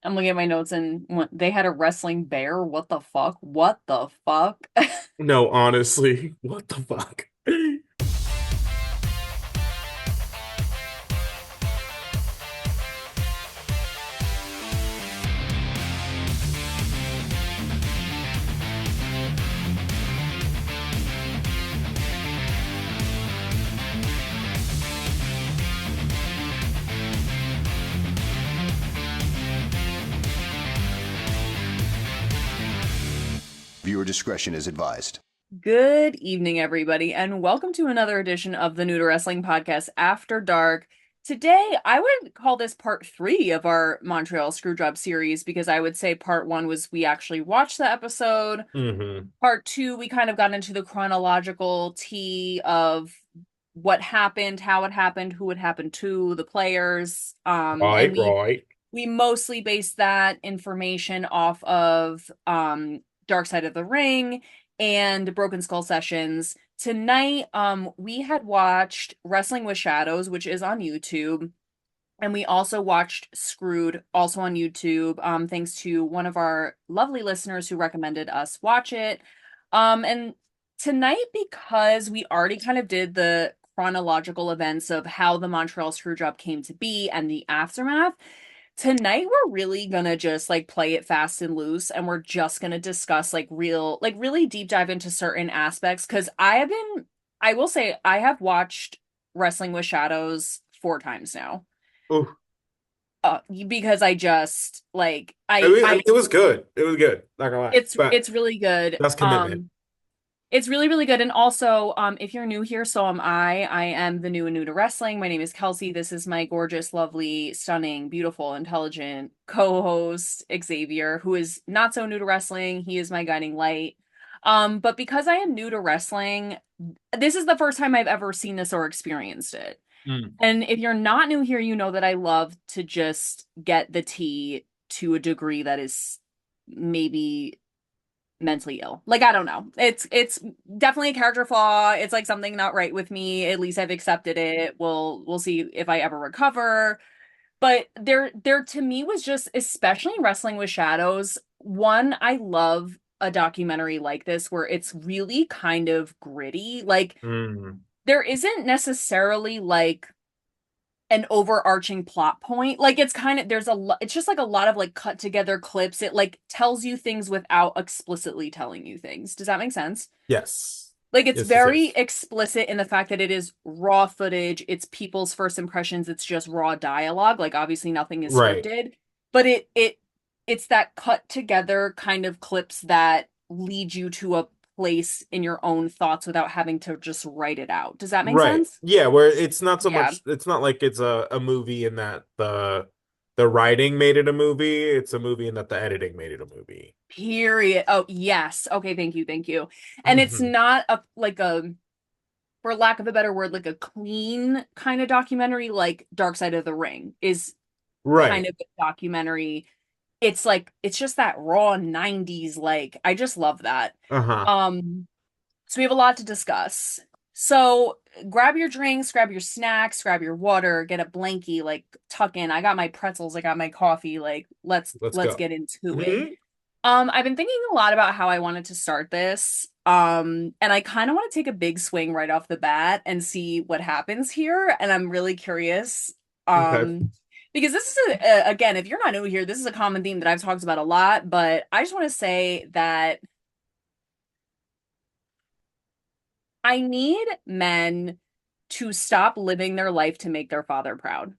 I'm looking at my notes and they had a wrestling bear. What the fuck? What the fuck? No, honestly, what the fuck? Viewer discretion is advised. Good evening, everybody, and welcome to another edition of the New to Wrestling Podcast After Dark. Today, I would call this part three of our Montreal Screwjob series because I would say part one was we actually watched the episode. Hmm. Part two, we kind of got into the chronological tea of what happened, how it happened, who it happened to, the players. And Right, we right. we mostly based that information off of Dark Side of the Ring and Broken Skull Sessions. Tonight, we had watched Wrestling with Shadows, which is on YouTube. And we also watched Screwed, also on YouTube, thanks to one of our lovely listeners who recommended us watch it. And tonight, because we already kind of did the chronological events of how the Montreal Screwjob came to be and the aftermath, tonight we're really gonna just like play it fast and loose, and we're just gonna discuss like really deep dive into certain aspects. Because I will say, I have watched Wrestling with Shadows 4 times now Ooh. because I just like It was good. It was good. Not gonna lie. But it's really good. that's commitment. It's really, really good. And also, if you're new here, so am I. I am the new and new to wrestling. My name is Kelsey. This is my gorgeous, lovely, stunning, beautiful, intelligent co-host, Xavier, who is not so new to wrestling. He is my guiding light. But because I am new to wrestling, this is the first time I've ever seen this or experienced it. Mm. And if you're not new here, you know that I love to just get the tea to a degree that is maybe mentally ill. Like, I don't know. It's definitely a character flaw. It's like something not right with me. At least I've accepted it. We'll see if I ever recover. But there to me was just, especially Wrestling with Shadows, one, I love a documentary like this where it's really kind of gritty. Like, Mm. there isn't necessarily like an overarching plot point. Like, it's kind of, there's a lot, it's just like a lot of like cut together clips. It like tells you things without explicitly telling you things. Does that make sense? Yes. Like, it's Yes, yes, very yes. explicit in the fact that it is raw footage, it's people's first impressions, it's just raw dialogue. Like, obviously nothing is Right. scripted, but it's that cut together kind of clips that lead you to a place in your own thoughts without having to just write it out. Does that make Right. sense? Yeah, where it's not so Yeah. much, it's not like it's a movie in that the writing made it a movie. It's a movie in that the editing made it a movie. Period. Oh, yes. Okay, thank you, thank you. And it's Hmm. not a like a, for lack of a better word, like a clean kind of documentary like Dark Side of the Ring is kind Right. of a documentary. It's like it's just that raw 90s, like I just love that. Uh-huh. Um so we have a lot to discuss. So grab your drinks, grab your snacks, grab your water, get a blankie, like tuck in. I got my pretzels, I got my coffee, like Let's let's go. get into it. Hmm. I've been thinking a lot about how I wanted to start this. And I kind of want to take a big swing right off the bat and see what happens here. And I'm really curious. Okay. Because this is again, if you're not new here, this is a common theme that I've talked about a lot, but I just want to say that I need men to stop living their life to make their father proud.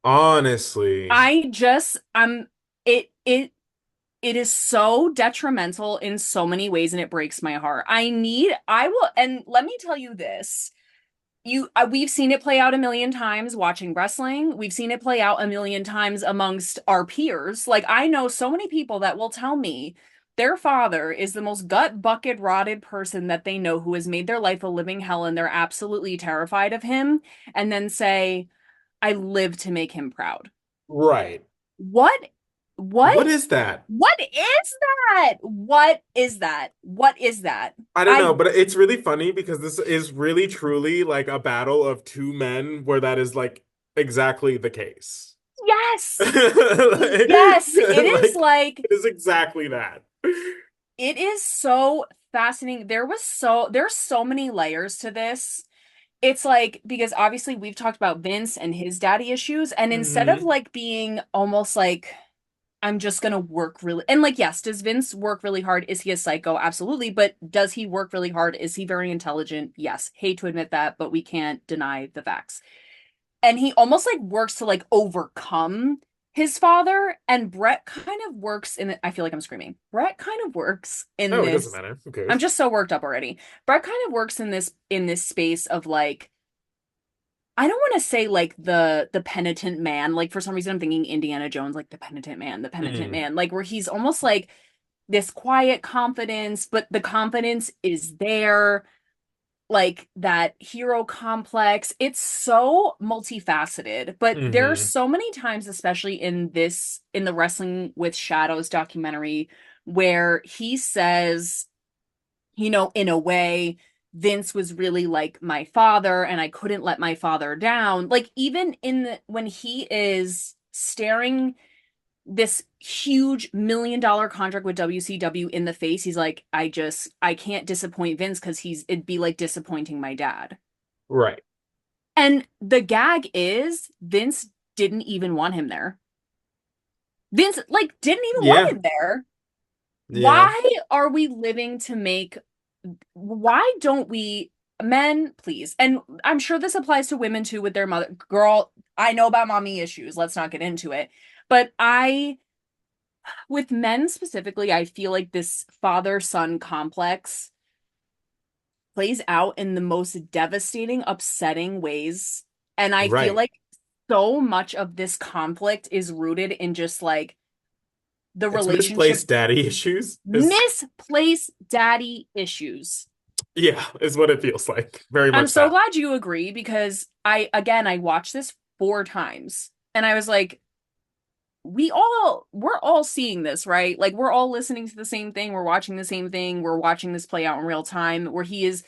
Honestly. I'm it it is so detrimental in so many ways and it breaks my heart. I will, and let me tell you this. We've seen it play out a million times watching wrestling. We've seen it play out a million times amongst our peers. Like, I know so many people that will tell me their father is the most gut bucket rotted person that they know, who has made their life a living hell, and they're absolutely terrified of him, and then say, I live to make him proud. Right. What? What What? is that? What is that? What is that? What is that? I don't know, I but it's really funny because this is really truly like a battle of two men where that is like exactly the case. Yes. Yes, Like, it is like like it is exactly that. it is so fascinating. There's so many layers to this. It's like because obviously we've talked about Vince and his daddy issues, and instead of Hmm. like being almost like I'm just gonna work really and like yes, does Vince work really hard? Is he a psycho? Absolutely. But does he work really hard? Is he very intelligent? Yes. Hate to admit that, but we can't deny the facts. And he almost like works to like overcome his father. And Bret kind of works in I feel like I'm screaming. Bret kind of works in Oh, it doesn't this. matter. Who I'm cares? just so worked up already. Bret kind of works in this space of like I don't want to say like the penitent man. Like for some reason I'm thinking Indiana Jones, like the penitent Mm. man, like where he's almost like this quiet confidence, but the confidence is there, like that hero complex. It's so multifaceted, but there are Hmm. so many times, especially in the Wrestling with Shadows documentary, where he says in a way, Vince was really like my father and I couldn't let my father down. Like even when he is staring this huge $1 million contract with WCW in the face, he's like, I can't disappoint Vince because it'd be like disappointing my dad. Right. And the gag is Vince didn't even want him there. Vince like didn't even want Yeah. him there. Yeah. Why are we living to make why don't we men please and I'm sure this applies to women too with their mother girl I know about mommy issues, let's not get into it, but I with men specifically I feel like this father son complex plays out in the most devastating upsetting ways, and I feel Right. like so much of this conflict is rooted in just like the It's relationship misplaced daddy issues. Is misplaced daddy issues. yeah, is what it feels like. Very I'm much so that. glad you agree because I watched this 4 times and I was like, we're all seeing this, right? Like we're all listening to the same thing, we're watching the same thing, we're watching this play out in real time where he is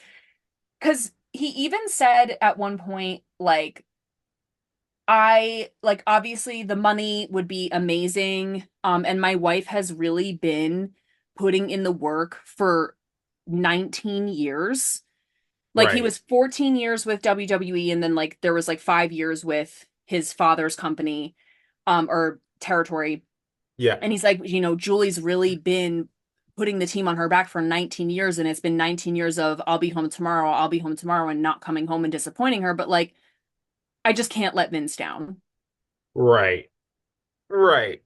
because he even said at one point, like, I like obviously the money would be amazing. And my wife has really been putting in the work for 19 years. Like he Right. was 14 years with WWE and then like there was like 5 years with his father's company or territory. Yeah. And he's like, Julie's really been putting the team on her back for 19 years and it's been 19 years of I'll be home tomorrow and not coming home and disappointing her, but like I just can't let Vince down. Right. Right.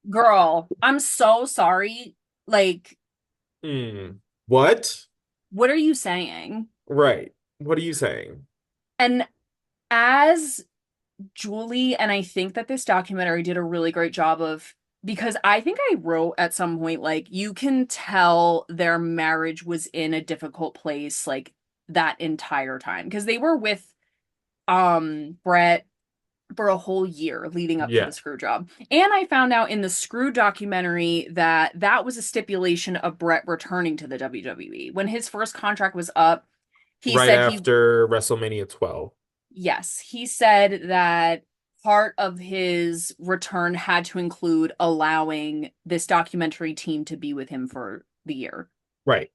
Girl, I'm so sorry. Like, Hmm. What? what are you saying? Right. What are you saying? And as Julie, and I think that this documentary did a really great job of because I think I wrote at some point like you can tell their marriage was in a difficult place like that entire time because they were with Bret for a whole year leading up to the Yeah. screw job. And I found out in the screw documentary that that was a stipulation of Bret returning to the WWE. When his first contract was up, he Right said he after WrestleMania 12. yes, he said that part of his return had to include allowing this documentary team to be with him for the year. Right.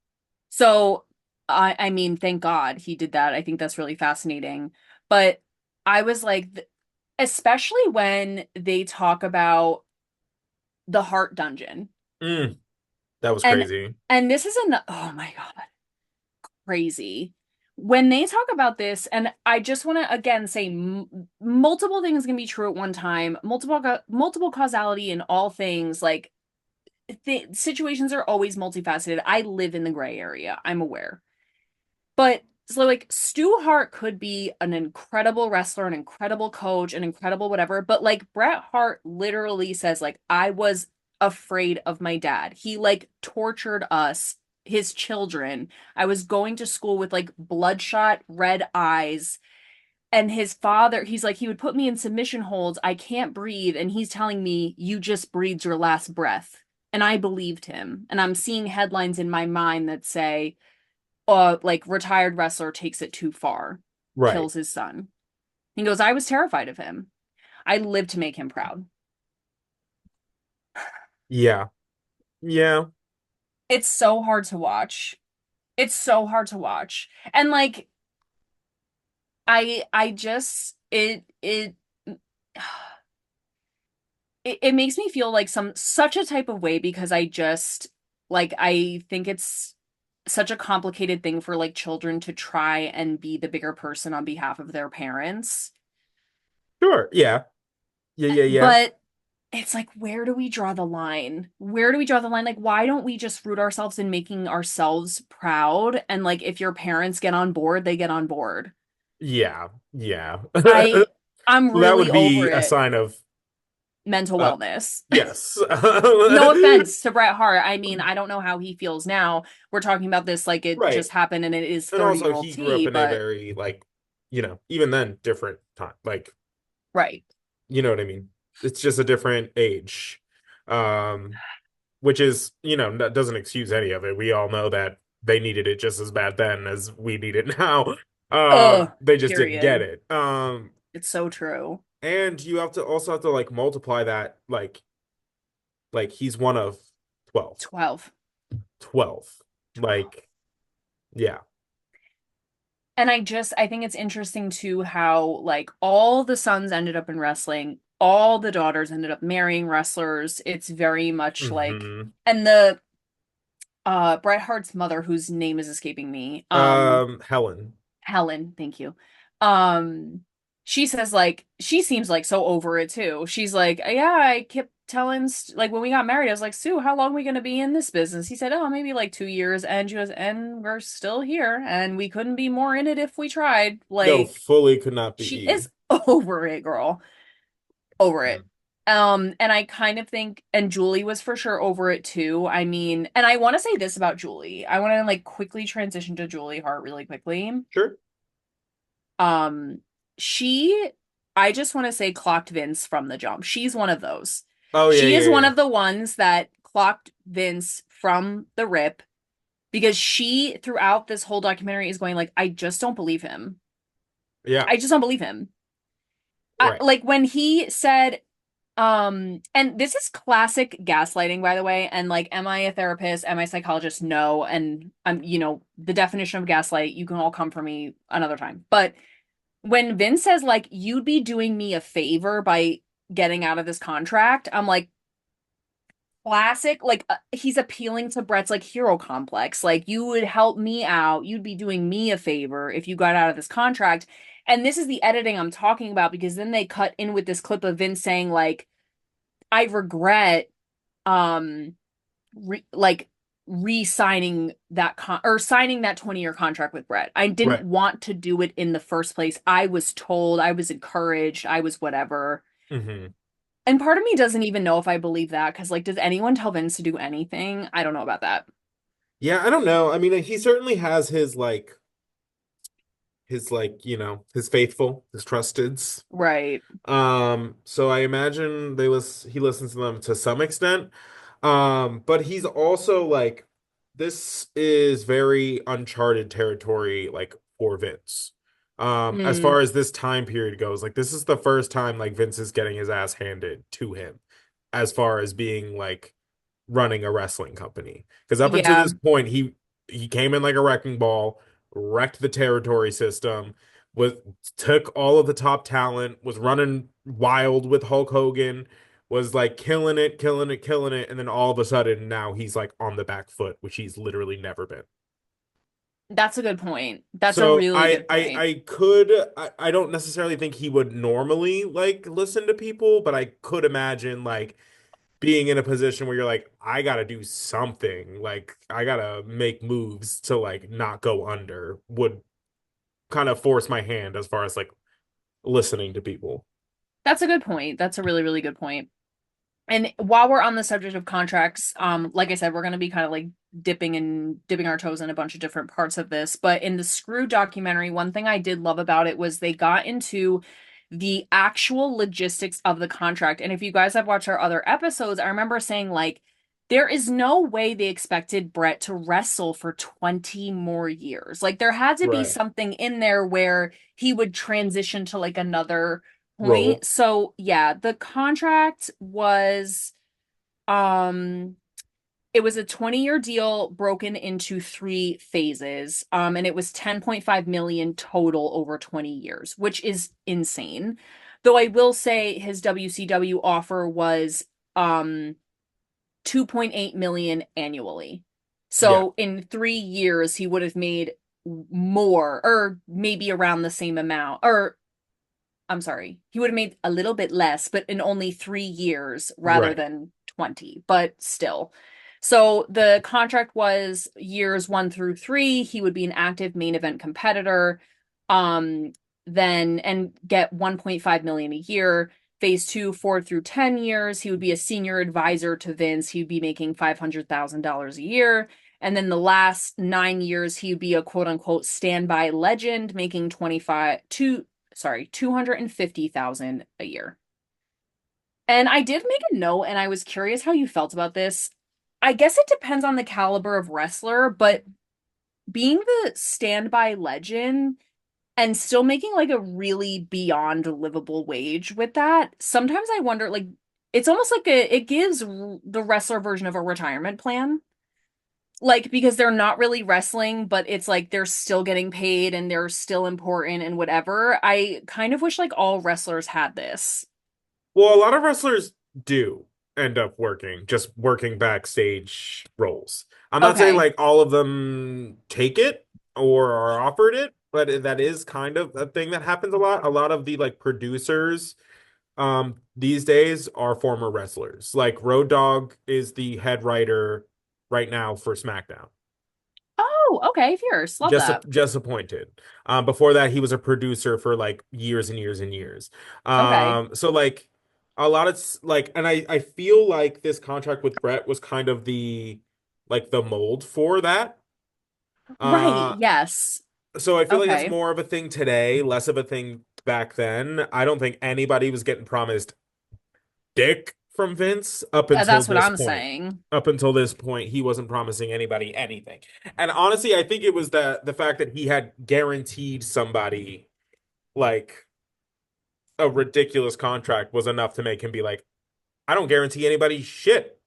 So, I mean, thank God he did that. I think that's really fascinating. But I was like, especially when they talk about the Heart Dungeon. Mm, that was And crazy. this is an oh my God, crazy. When they talk about this, and I just want to again say multiple things can be true at one time, multiple causality in all things. Like situations are always multifaceted. I live in the gray area. I'm aware, but so like Stu Hart could be an incredible wrestler, an incredible coach, an incredible whatever. But like Bret Hart literally says, like I was afraid of my dad. He like tortured us, his children. I was going to school with like bloodshot red eyes. And his father, he's like, he would put me in submission holds. I can't breathe. And he's telling me, you just breathed your last breath. And I believed him. And I'm seeing headlines in my mind that say, like retired wrestler takes it too far, Right. kills his son. He goes, I was terrified of him. I live to make him proud. Yeah. Yeah. It's so hard to watch. It's so hard to watch. And like I just it makes me feel like some such a type of way because I just like I think it's such a complicated thing for like children to try and be the bigger person on behalf of their parents. Sure. Yeah. Yeah, yeah, yeah. But it's like, where do we draw the line? Where do we draw the line? Like, why don't we just root ourselves in making ourselves proud? And like, if your parents get on board, they get on board. Yeah. Yeah. I, I'm That really would over be a it. sign of Mental uh wellness. yes. No offense to Bret Hart. I mean, I don't know how he feels now. We're talking about this like it Right. just happened and it is And also 30-year-old he grew up tea, in a but very even then different time. Like, right. you know what I mean? It's just a different age. Um which is, that doesn't excuse any of it. We all know that they needed it just as bad then as we need it now. Ugh, They just didn't get period. it. It's so true. And you have to like multiply that like he's one of 12. 12. 12. Like, yeah. And I think it's interesting too how like all the sons ended up in wrestling, all the daughters ended up marrying wrestlers. It's very much like Hmm. and the Bret Hart's mother, whose name is escaping me, Helen. Helen, thank you. Um, she says like she seems like so over it too. She's like, yeah, I kept telling like when we got married, I was like, Sue, how long are we gonna be in this business? He said, oh, maybe like 2 years. And she goes, and we're still here, and we couldn't be more in it if we tried. No, Like fully could not she be. is over it, girl. Over it. Mm. And I kind of think, and Julie was for sure over it too. I mean, and I want to say this about Julie. I want to like quickly transition to Julie Hart really quickly. Sure. Um, she, I just want to say clocked Vince from the jump. She's one of those. Oh yeah, She yeah, is one yeah. of the ones that clocked Vince from the rip because she, throughout this whole documentary, is going like, I just don't believe him. Yeah, I just don't believe him. right. Like when he said, and this is classic gaslighting, by the way, and like, am I a therapist? Am I a psychologist? No. And the definition of gaslight, you can all come for me another time. But when Vince says like you'd be doing me a favor by getting out of this contract, I'm like classic like he's appealing to Bret's like hero complex. Like you would help me out, you'd be doing me a favor if you got out of this contract. And this is the editing I'm talking about because then they cut in with this clip of Vince saying like I regret um like re-signing that or signing that 20-year contract with Bret. I didn't Right. want to do it in the first place. I was told, I was encouraged, I was whatever. Hmm. And part of me doesn't even know if I believe that because like does anyone tell Vince to do anything? I don't know about that. Yeah, I don't know. I mean, he certainly has his faithful, his trusteds. Right. So I imagine he listens to them to some extent. But he's also like, this is very uncharted territory, like for Vince. As Mm, far as this time period goes, like this is the first time like Vince is getting his ass handed to him, as far as being like running a wrestling company. Because up until yeah. this point, he came in like a wrecking ball, wrecked the territory system, was took all of the top talent, was running wild with Hulk Hogan, was like killing it, killing it, killing it, and then all of a sudden now he's like on the back foot, which he's literally never been. That's a good point. That's a So really I good I point. I could I don't necessarily think he would normally like listen to people, but I could imagine like being in a position where you're like, I gotta do something, like I gotta make moves to like not go under, would kind of force my hand as far as like listening to people. That's a good point. That's a really, really good point. And while we're on the subject of contracts, like I said, we're going to be kind of like dipping our toes in a bunch of different parts of this. But in the Screw documentary, one thing I did love about it was they got into the actual logistics of the contract. And if you guys have watched our other episodes, I remember saying like, there is no way they expected Bret to wrestle for 20 more years. Like there had to be Right. something in there where he would transition to like another point. role. So yeah, the contract was um it was a 20-year deal broken into three phases. And it was 10.5 million total over 20 years, which is insane. Though I will say his WCW offer was um 2.8 million annually. Yeah, So in 3 years, he would have made more, or maybe around the same amount, or I'm sorry, he would have made a little bit less, but in only 3 years rather right. than 20, but still. So the contract was years 1 through 3. He would be an active main event competitor, um, then and get 1.5 million a year. Phase two, 4 through 10 years, he would be a senior advisor to Vince. He would be making $500,000 a year. And then the last 9 years, he would be a quote unquote standby legend, making 250,000 a year. And I did make a note and I was curious how you felt about this. I guess it depends on the caliber of wrestler, but being the standby legend and still making like a really beyond livable wage with that, sometimes I wonder like it's almost like it gives the wrestler version of a retirement plan. Like because they're not really wrestling, but it's like they're still getting paid and they're still important and whatever. I kind of wish like all wrestlers had this. Well, a lot of wrestlers do end up just working backstage roles. I'm not saying Okay. like all of them take it or are offered it, but that is kind of a thing that happens a lot. A lot of the like producers these days are former wrestlers. Like Road Dogg is the head writer right now for SmackDown. Oh, okay. Fierce. Love that. Just appointed. Before that, he was a producer for like years and years and years. Okay. So like a lot of like, and I feel like this contract with Brett was kind of the like the mold for that. Right. Uh, Yes. so I feel like it's Okay. more of a thing today, less of a thing back then. I don't think anybody was getting promised dick from Vince up until That's what this I'm point. saying. Up until this point, he wasn't promising anybody anything. And honestly, I think it was the fact that he had guaranteed somebody like a ridiculous contract was enough to make him be like, I don't guarantee anybody shit.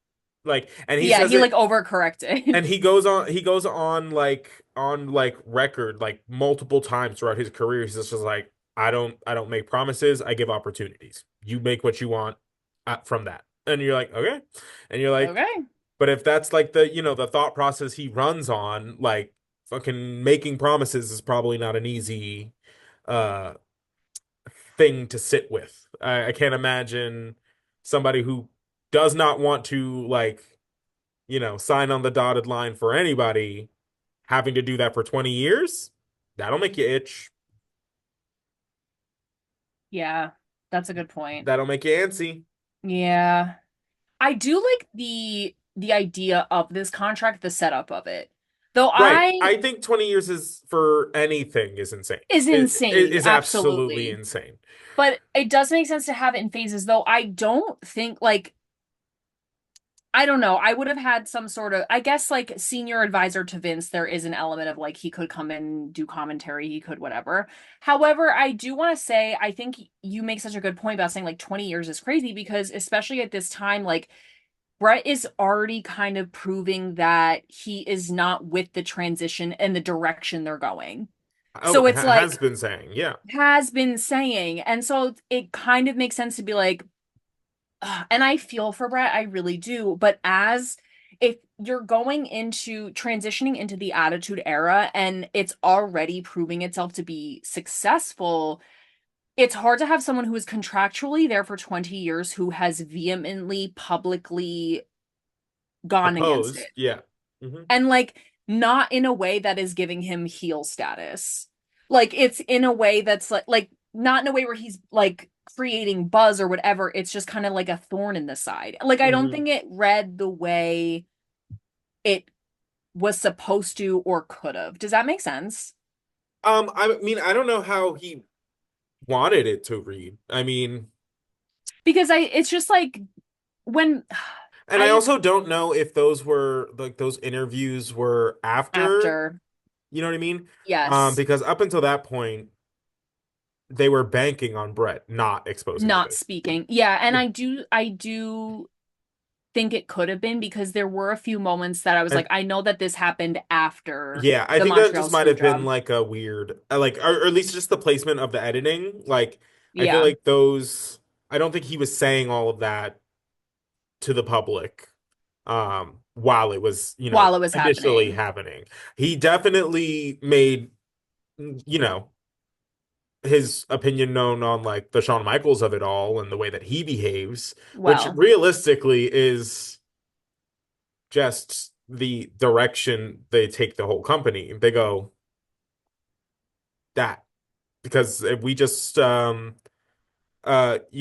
Like, and he Yeah, says he like it, overcorrected. and he goes on like record like multiple times throughout his career. He's just like, I don't make promises. I give opportunities. You make what you want from that. And you're like, okay. And you're like, Okay. but if that's like the, the thought process he runs on, like fucking making promises is probably not an easy uh thing to sit with. I can't imagine somebody who does not want to like, sign on the dotted line for anybody having to do that for 20 years. That'll make you itch. Yeah, that's a good point. That'll make you antsy. Yeah. I do like the idea of this contract, the setup of it. Though Right. I I think 20 years is for anything is insane. is It insane, is absolutely absolutely. insane. But it does make sense to have it in phases, though I don't think like I don't know. I would have had some sort of, I guess, like senior advisor to Vince. There is an element of like he could come and do commentary, he could whatever. However, I do want to say, I think you make such a good point about saying like 20 years is crazy because, especially at this time, like Bret is already kind of proving that he is not with the transition and the direction they're going. Oh, So it's has like, been saying, yeah. has been saying. And so it kind of makes sense to be like, and I feel for Brett, I really do. But as if you're going into transitioning into the Attitude Era and it's already proving itself to be successful, it's hard to have someone who is contractually there for 20 years who has vehemently, publicly gone against Opposed, it. yeah. Hmm. And like, not in a way that is giving him heel status. Like, it's in a way that's like not in a way where he's like creating buzz or whatever. It's just kind of like a thorn in the side. Like, I don't Hmm. think it read the way it was supposed to or could have. Does that make sense? I mean, I don't know how he wanted it to read. I mean, Because it's just like when and I I also don't know if those were like those interviews were after, after you know what I mean? yes. Because up until that point, they were banking on Bret not exposing the not video. speaking. Yeah, and I do think it could have been because there were a few moments that I was like, And I know that this happened after yeah, I the think that Montreal just might have been Screwjob. like a weird, like, or at least just the placement of the editing. Like, I feel Yeah, like those, I don't think he was saying all of that to the public while it was, while it was initially happening. happening. He definitely made, you know, his opinion known on like the Shawn Michaels of it all and the way that he behaves, which Well, realistically is just the direction they take the whole company. They go that because if we just you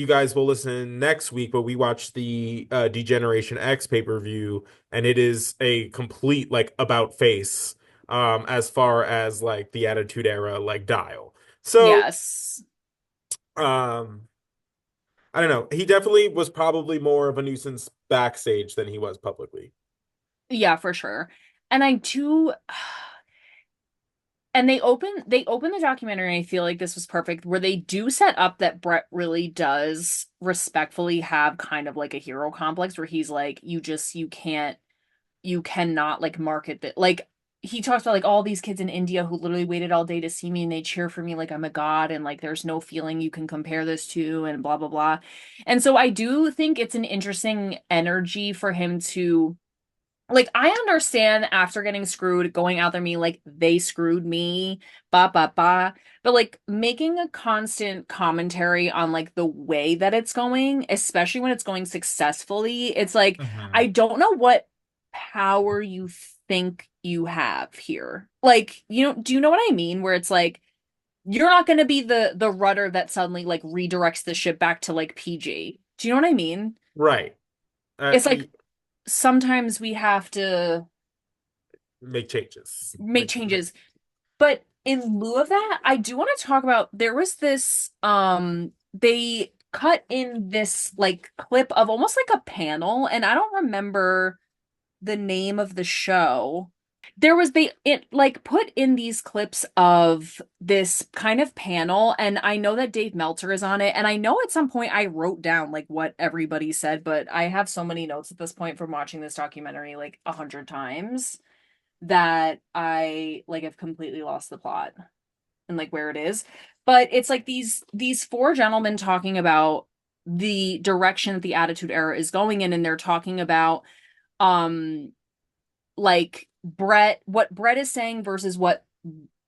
guys will listen next week, but we watched the Degeneration X pay-per-view and it is a complete like about face as far as like the Attitude Era like dial. So yes. um I don't know. He definitely was probably more of a nuisance backstage than he was publicly. Yeah, for sure. And I do and they open the documentary, and I feel like this was perfect, where they do set up that Brett really does respectfully have kind of like a hero complex where he's like, you cannot like market that like he talks about like all these kids in India who literally waited all day to see me and they cheer for me like I'm a god and like there's no feeling you can compare this to and blah blah blah. And so I do think it's an interesting energy for him to like I understand after getting screwed, going out there me like they screwed me, ba ba ba. But like making a constant commentary on like the way that it's going, especially when it's going successfully, it's like Hmm. I don't know what power you think you have here. Like, do you know what I mean? Where it's like you're not going to be the rudder that suddenly like redirects the ship back to like PG. Do you know what I mean? Right. It's like sometimes we have to Make changes. make changes. But in lieu of that, I do want to talk about there was this they cut in this like clip of almost like a panel and I don't remember the name of the show. There was they it like put in these clips of this kind of panel and I know that Dave Meltzer is on it and I know at some point I wrote down like what everybody said, but I have so many notes at this point from watching this documentary like 100 times that I like have completely lost the plot and like where it is. But it's like these four gentlemen talking about the direction that the Attitude Era is going in, and they're talking about um like what Brett is saying versus what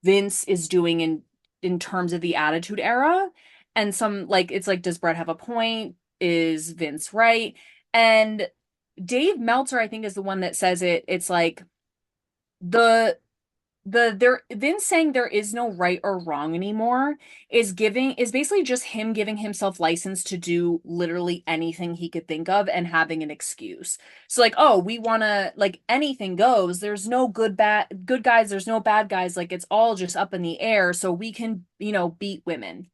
Vince is doing in terms of the Attitude Era. And some like it's like, does Brett have a point? Is Vince right? And Dave Meltzer, I think, is the one that says it. It's like the there Vince saying there is no right or wrong anymore is basically just him giving himself license to do literally anything he could think of and having an excuse. So like, oh, we want to like anything goes. There's no good guys, there's no bad guys, like it's all just up in the air so we can, beat women.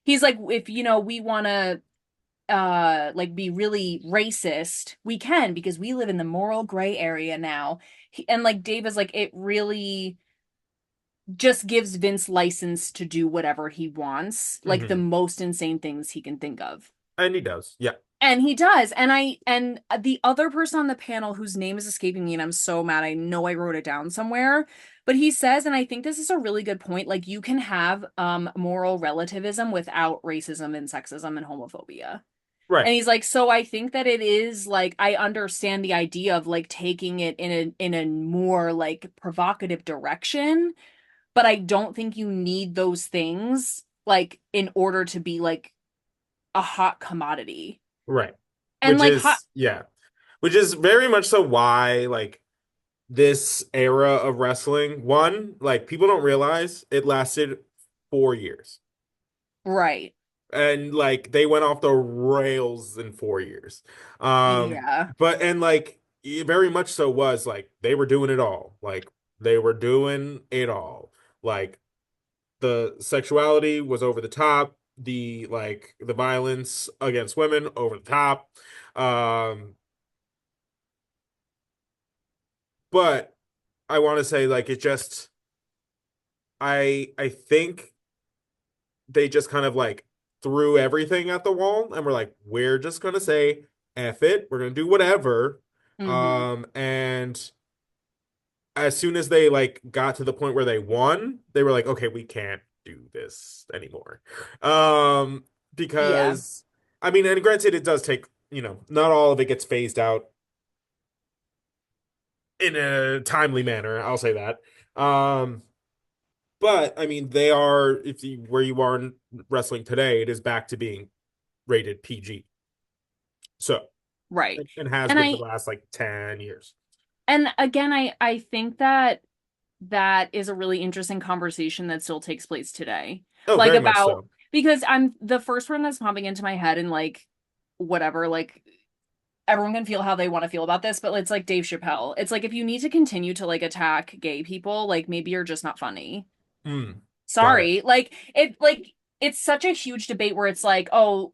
He's like if we want to like be really racist, we can because we live in the moral gray area now. And like Dave is like it really just gives Vince license to do whatever he wants, like the Hmm. most insane things he can think of. And he does. Yeah. And he does. And the other person on the panel whose name is escaping me and I'm so mad. I know I wrote it down somewhere, but he says and I think this is a really good point, like you can have moral relativism without racism and sexism and homophobia. Right. And he's like, so I think that it is like I understand the idea of like taking it in a more like provocative direction, but I don't think you need those things like in order to be like a hot commodity. Right. And Which like hot is yeah. Which is very much so why like this era of wrestling, one, like people don't realize it lasted 4 years. right. And like they went off the rails in 4 years. Yeah. But and like it very much so was like they were doing it all. Like they were doing it all. Like the sexuality was over the top, the like the violence against women over the top. Um, but I want to say like it just I think they just kind of like threw everything at the wall and were like, we're just gonna say F it, we're gonna do whatever. Mm-hmm. And as soon as they like got to the point where they won, they were like, okay, we can't do this anymore. Um, Yeah. because I mean, and granted, it does take, not all of it gets phased out in a timely manner. I'll say that. Um, but I mean, they are, if you where you are in wrestling today, it is back to being rated PG. So, Right. and has And been for I the last like 10 years. and again I think that that is a really interesting conversation that still takes place today. Oh, Like very much about so. because I'm the first one that's popping into my head and like whatever, like everyone can feel how they want to feel about this, but it's like Dave Chappelle. It's like if you need to continue to like attack gay people, like maybe you're just not funny. Mm, got it. Sorry. Like it's such a huge debate where it's like, oh,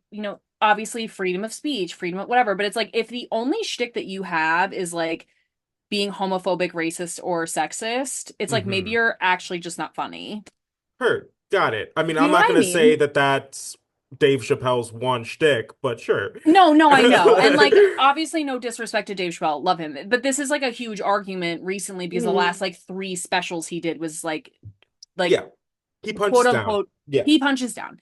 obviously freedom of speech, freedom of whatever, but it's like if the only shtick that you have is like being homophobic, racist, or sexist, it's like maybe Hmm. you're actually just not funny. Heard. Got it. I mean, You I'm know not what I going to say mean? that that's Dave Chappelle's one shtick, but sure. No, no, I know. And like obviously no disrespect to Dave Chappelle, love him. But this is like a huge argument recently because the last Mhm. like three specials he did was like Yeah, he quote punches down. unquote Yeah. he punches down.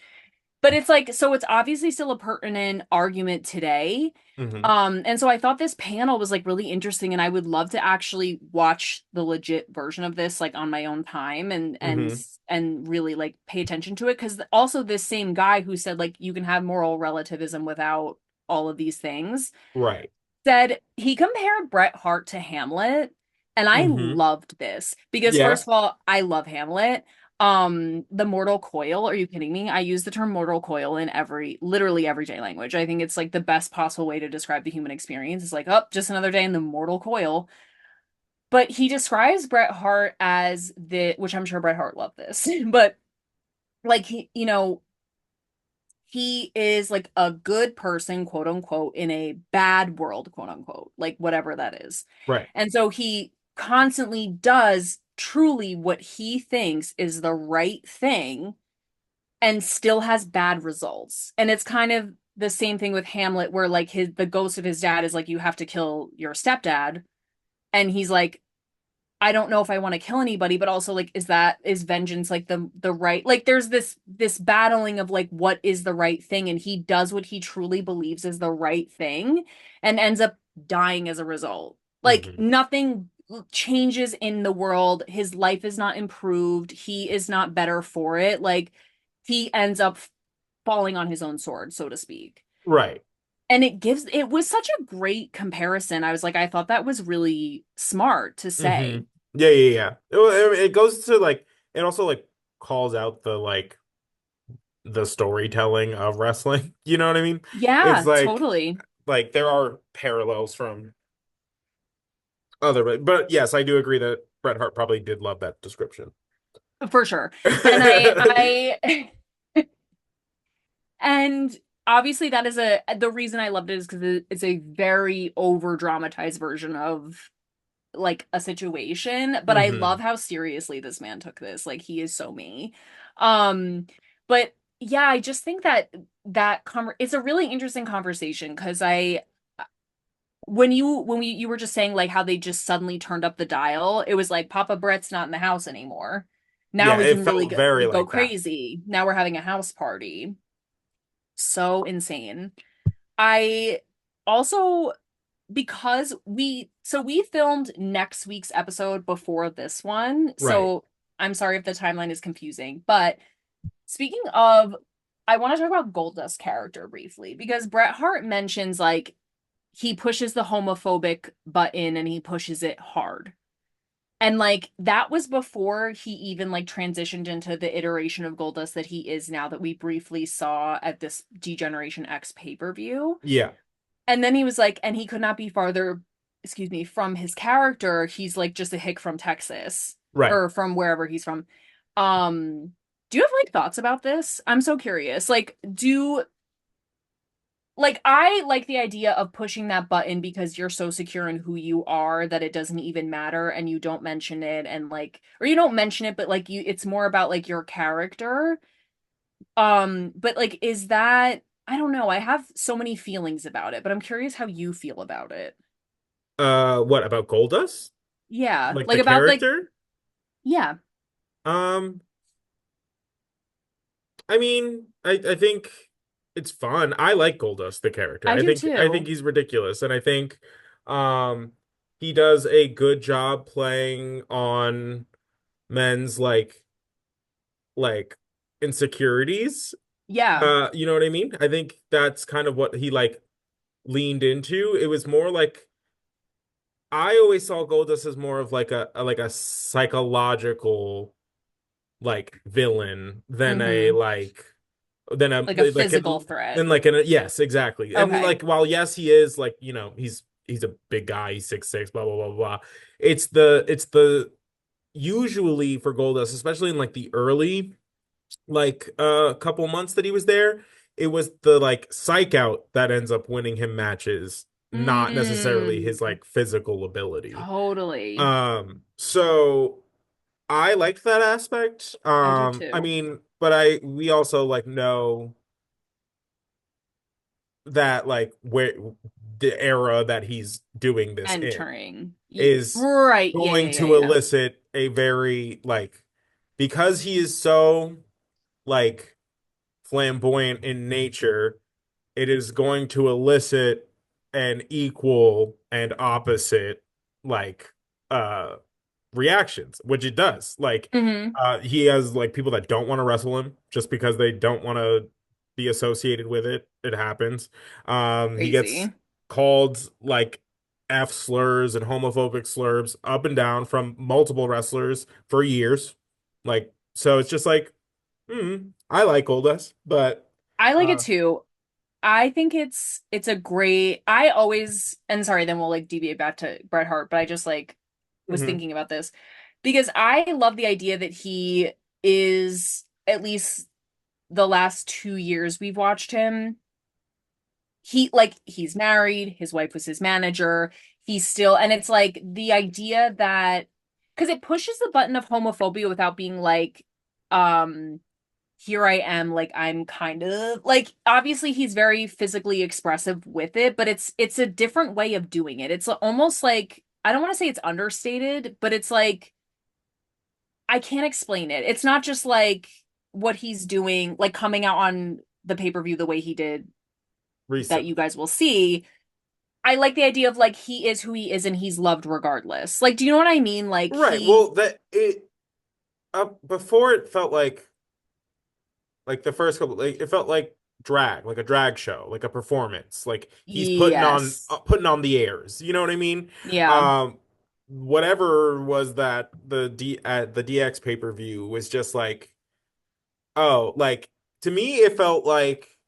But it's like, so it's obviously still a pertinent argument today. Hmm. And so I thought this panel was like really interesting, and I would love to actually watch the legit version of this like on my own time Hmm. and really like pay attention to it. Because also this same guy who said like you can have moral relativism without all of these things Right. said he compared Bret Hart to Hamlet, and I Hmm. loved this because Yeah. first of all, I love Hamlet. The mortal coil, are you kidding me? I use the term mortal coil in literally everyday language. I think it's like the best possible way to describe the human experience. It's like, oh, just another day in the mortal coil. But he describes Bret Hart as which I'm sure Bret Hart loved this, but like he is like a good person, quote unquote, in a bad world, quote unquote, like whatever that is. Right. And so he constantly does truly what he thinks is the right thing and still has bad results. And it's kind of the same thing with Hamlet, where like the ghost of his dad is like, you have to kill your stepdad. And he's like, I don't know if I want to kill anybody, but also like is vengeance like the right, like there's this battling of like what is the right thing, and he does what he truly believes is the right thing and ends up dying as a result. Like Hmm. nothing changes in the world. His life is not improved. He is not better for it. Like he ends up falling on his own sword, so to speak. Right. And it was such a great comparison. I was like, I thought that was really smart to Hmm. say. Yeah, yeah, yeah. It goes to like, it also like calls out the storytelling of wrestling. You know what I mean? It's Yeah, totally. like there are parallels from but yes, I do agree that Bret Hart probably did love that description. For sure. And I and obviously that is the reason I loved it is because it's a very over dramatized version of like a situation, but I love Hmm. how seriously this man took this. Like he is so me. Um, but yeah, I just think that it's a really interesting conversation because I when you were just saying like how they just suddenly turned up the dial, it was like Papa Brett's not in the house anymore. Now Yeah, we it can really felt very go like that. crazy. Now we're having a house party. So insane. I also because we filmed next week's episode before this one. Right. So I'm sorry if the timeline is confusing, but speaking of I want to talk about Goldust's character briefly because Bret Hart mentions like he pushes the homophobic button and he pushes it hard. And like that was before he even like transitioned into the iteration of Goldust that he is now that we briefly saw at this Degeneration X pay-per-view. Yeah. And then he was like, and he could not be farther, excuse me, from his character. He's like just a hick from Texas Right. or from wherever he's from. Do you have like thoughts about this? I'm so curious. I like the idea of pushing that button because you're so secure in who you are that it doesn't even matter and you don't mention it and like or you don't mention it but like you it's more about like your character. But like, is that, I don't know. I have so many feelings about it, but I'm curious how you feel about it. What about Goldust? Yeah. Like Like the about like, character? yeah, Um, I mean, I think it's fun. I like Goldust, the character. I I do think I think too. he's ridiculous, and I think um he does a good job playing on men's like insecurities. Yeah. You know what I mean? I think that's kind of what he like leaned into. It was more like I always saw Goldust as more of like a psychological like villain than a Mm-hmm. like than a Like a like physical threat. than like an yes, exactly. And Okay. like while yes he is like, he's a big guy, he's 6'6", blah blah blah blah. It's the usually for Goldust, especially in like the early like couple months that he was there, it was the like psych out that ends up winning him matches, not necessarily his Mm, like physical ability. totally. So I liked that aspect. I do I too. mean, but we also like know that like where the era that he's doing this in Entering. is Right. Yeah, going yeah, yeah, to yeah. elicit a very like because he is so like flamboyant in nature, it is going to elicit an equal and opposite like uh reactions, which it does. Like, Mm-hmm. he has like people that don't want to wrestle him just because they don't want to be associated with it. It happens. He gets Crazy. called like F slurs and homophobic slurs up and down from multiple wrestlers for years. Like, so it's just like, I like Goldust, but I like it uh, too. I think it's a great, I always, and sorry, then we'll like deviate back to Bret Hart, but I just like was mhm. thinking about this because I love the idea that he is, at least the last 2 years we've watched him, he's married, his wife was his manager, he's still, and it's like the idea that, because it pushes the button of homophobia without being like, um here I am, like I'm kind of like, obviously he's very physically expressive with it, but it's a different way of doing it. It's almost like, I don't want to say it's understated, but it's like I can't explain it. It's not just like what he's doing, like coming out on the pay-per-view the way he did that you Recently. guys will see. I like the idea of like he is who he is and he's loved regardless. Like, do you know what I mean? Like Right. he, Well, that it before it felt like the first couple, like it felt like drag, like a drag show, like a performance, like he's yes. putting on the airs, you know what I mean? Yeah. um Whatever was that the D at the DX pay-per-view was just like, oh, like to me it felt like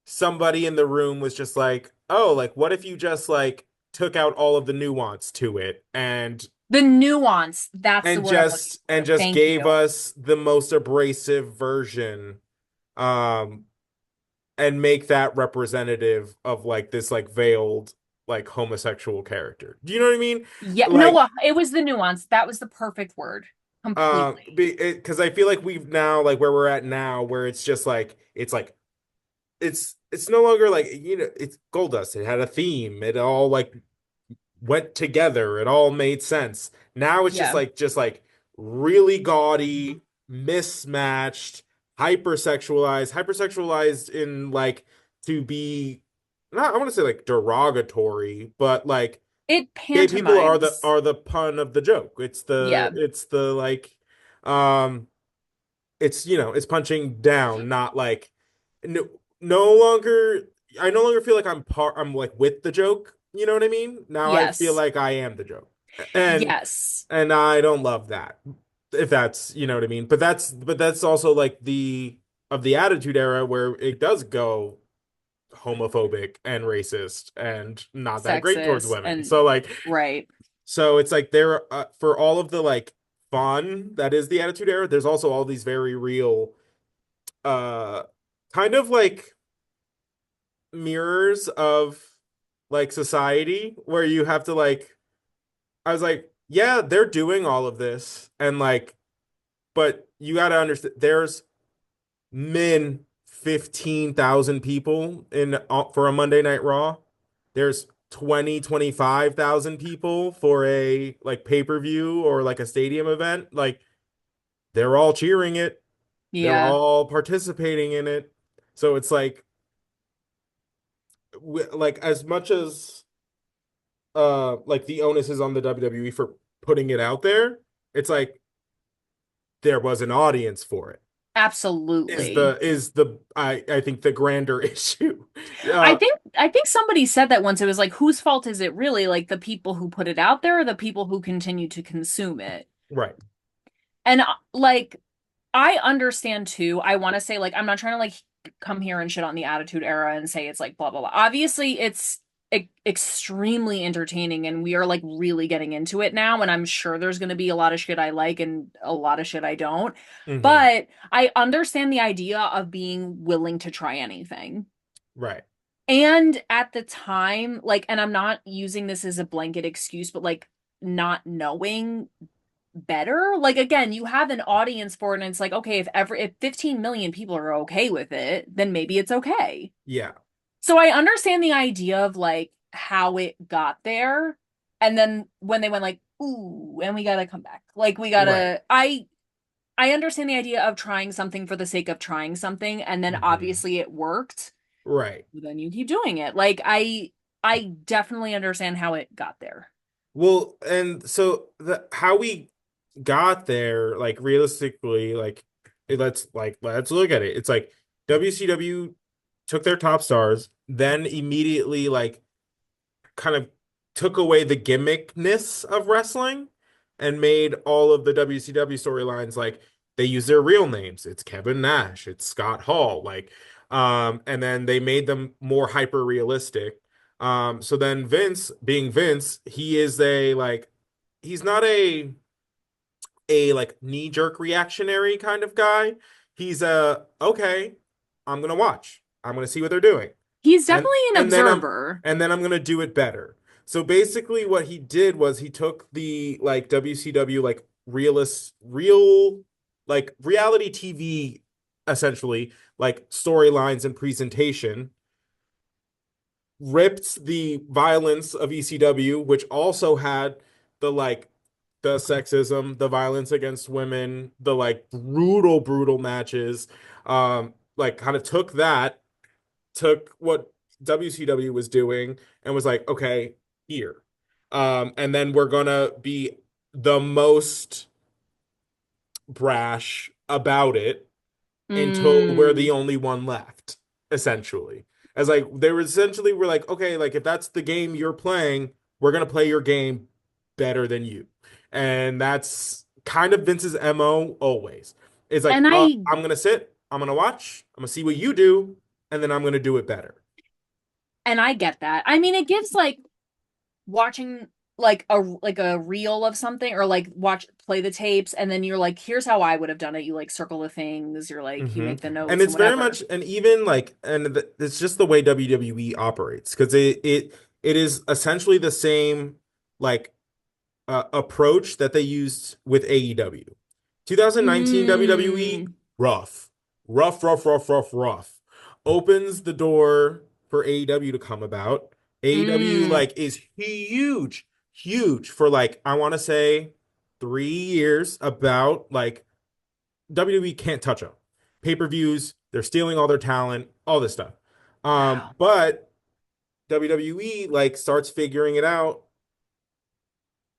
somebody in the room was just like, oh, like what if you just like took out all of the nuance to it The nuance, that's the word I'm looking and for. just Thank gave you. us the most abrasive version, um and make that representative of like this like veiled like homosexual character. Do you know what I mean? Yeah, Like, no, it was the nuance. That was the perfect word. Completely. because I feel like we've now like where we're at now, where it's just like it's no longer like, it's Goldust. It had a theme. It all like went together. It all made sense. Now it's Yeah. just like really gaudy, mismatched, hypersexualized in like to be not I want to say like derogatory, but like It gay people are the pantomimes. pun of the joke. Yeah. It's the like um it's it's punching down, not like no, no longer I no longer feel like I'm like with the joke, you know what I mean? Now I feel Yes. like I am the joke. And Yes. I don't love that. If that's, you know what I mean? But that's also like the of the Attitude Era where it does go homophobic and racist and not that great towards Sexist women. and right. So it's like there for all of the like fun that is the Attitude Era, there's also all these very real uh kind of like mirrors of like society where you have to like I was like, yeah, they're doing all of this and like but you got to understand min 15,000 people in for a Monday Night Raw. There's 25,000 people for a like pay-per-view or like a stadium event. Like they're all cheering it. They're Yeah, all participating in it. So it's like as much as like the onus is on the WWE for putting it out there, it's like there was an audience for it. absolutely. Is the I think the grander issue. I Uh think I think somebody said that once. It was like, whose fault is it really? Like the people who put it out there or the people who continue to consume it? right. And like I understand too. I want to say like I'm not trying to like come here and shit on the Attitude Era and say it's like blah blah blah. Obviously, it's extremely entertaining and we are like really getting into it now and I'm sure there's going to be a lot of shit I like and a lot of shit I don't. Hmm. But I understand the idea of being willing to try anything. Right. And at the time, like, and I'm not using this as a blanket excuse, but like not knowing better. Like again, you have an audience for it, and it's like, okay, if 15 million people are okay with it, then maybe it's okay. Yeah. So I understand the idea of like how it got there. And then when they went like, ooh, and we gotta come back. Like we Right. gotta I understand the idea of trying something for the sake of trying something, and then Hmm. obviously it worked. Right. Then you keep doing it. Like I definitely understand how it got there. Well, and so the how we got there, like realistically, like let's look at it. It's like WCW took their top stars, then immediately like kind of took away the gimmickness of wrestling and made all of the WCW storylines like they use their real names. It's Kevin Nash, it's Scott Hall, like and then they made them more hyper realistic. So then Vince, being Vince, he is a like he's not a like knee jerk reactionary kind of guy. He's a okay, I'm gonna watch. I'm gonna see what they're doing. He's And definitely an and then I'm observer. and then I'm gonna do it better. So basically what he did was he took the like WCW like real like reality TV essentially like storylines and presentation, ripped the violence of ECW, which also had the like the sexism, the violence against women, the like brutal matches. Like kind of took that, took what WCW was doing and was like, okay, here. And then we're gonna be the most brash about it until we're the Mm. only one left, essentially. As like they were essentially were like, okay, like if that's the game you're playing, we're gonna play your game better than you. And that's kind of Vince's MO always. It's like, And I I'm gonna sit, I'm gonna watch, I'm gonna see what you do, and then I'm gonna do it better. and I get that. I mean, it gives like watching like a reel of something or like watch play the tapes and then you're like, here's how I would have done it. You like circle the things, you're like you Hmm. make the And notes and it's very whatever. much, and even like, it's just the way WWE operates because it is essentially the same like approach that they used with AEW. 2019 WWE, Mm. rough, rough. Opens the door for AEW to come about. AEW Mm. like is huge for like I want to say 3 years. About like WWE can't touch them. Pay-per-views, they're stealing all their talent, all this stuff. Wow. But WWE like starts figuring it out